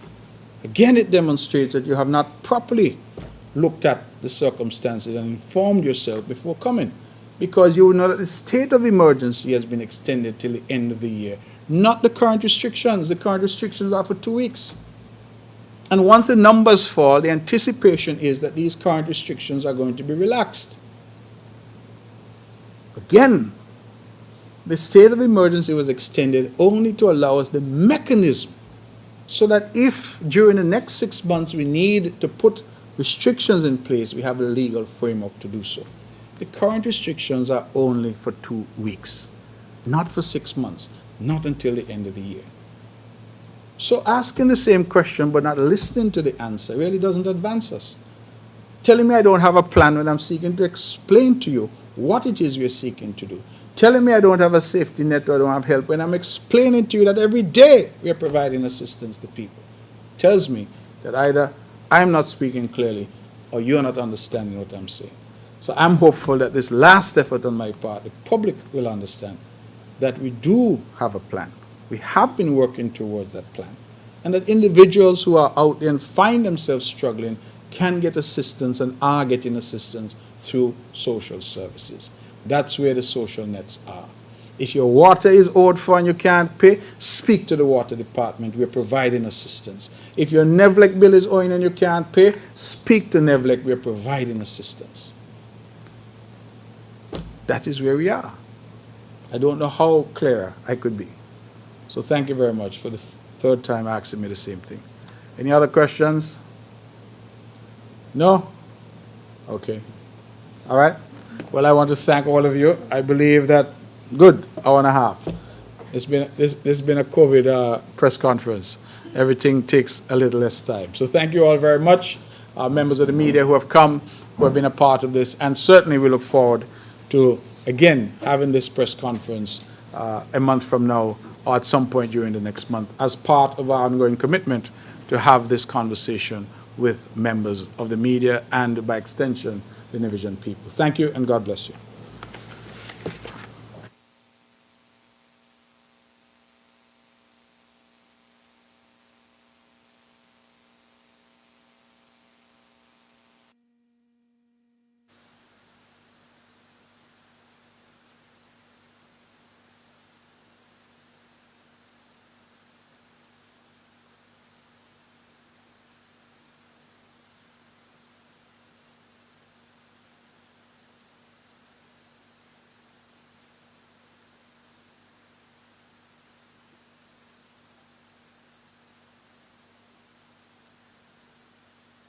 Again, it demonstrates that you have not properly looked at the circumstances and informed yourself before coming, because you know that the state of emergency has been extended till the end of the year. Not the current restrictions. The current restrictions are for 2 weeks. And once the numbers fall, the anticipation is that these current restrictions are going to be relaxed. Again, the state of emergency was extended only to allow us the mechanism so that if during the next 6 months we need to put restrictions in place, we have a legal framework to do so. The current restrictions are only for 2 weeks, not for 6 months, not until the end of the year. So asking the same question but not listening to the answer really doesn't advance us. Telling me I don't have a plan when I'm seeking to explain to you what it is we're seeking to do. Telling me I don't have a safety net or I don't have help when I'm explaining to you that every day we are providing assistance to people. Tells me that either I'm not speaking clearly or you're not understanding what I'm saying. So I'm hopeful that this last effort on my part, the public will understand that we do have a plan. We have been working towards that plan. And that individuals who are out there and find themselves struggling can get assistance and are getting assistance through social services. That's where the social nets are. If your water is owed for and you can't pay, speak to the water department. We're providing assistance. If your NEVLEC bill is owing and you can't pay, speak to NEVLEC. We're providing assistance. That is where we are. I don't know how clear I could be. So thank you very much for the third time asking me the same thing. Any other questions? No? Okay. All right. Well, I want to thank all of you. I believe that, good, hour and a half. This has been a COVID press conference. Everything takes a little less time. So thank you all very much, members of the media who have come, who have been a part of this, and certainly we look forward to, again, having this press conference a month from now or at some point during the next month as part of our ongoing commitment to have this conversation with members of the media and, by extension, the Nevisian people. Thank you, and God bless you.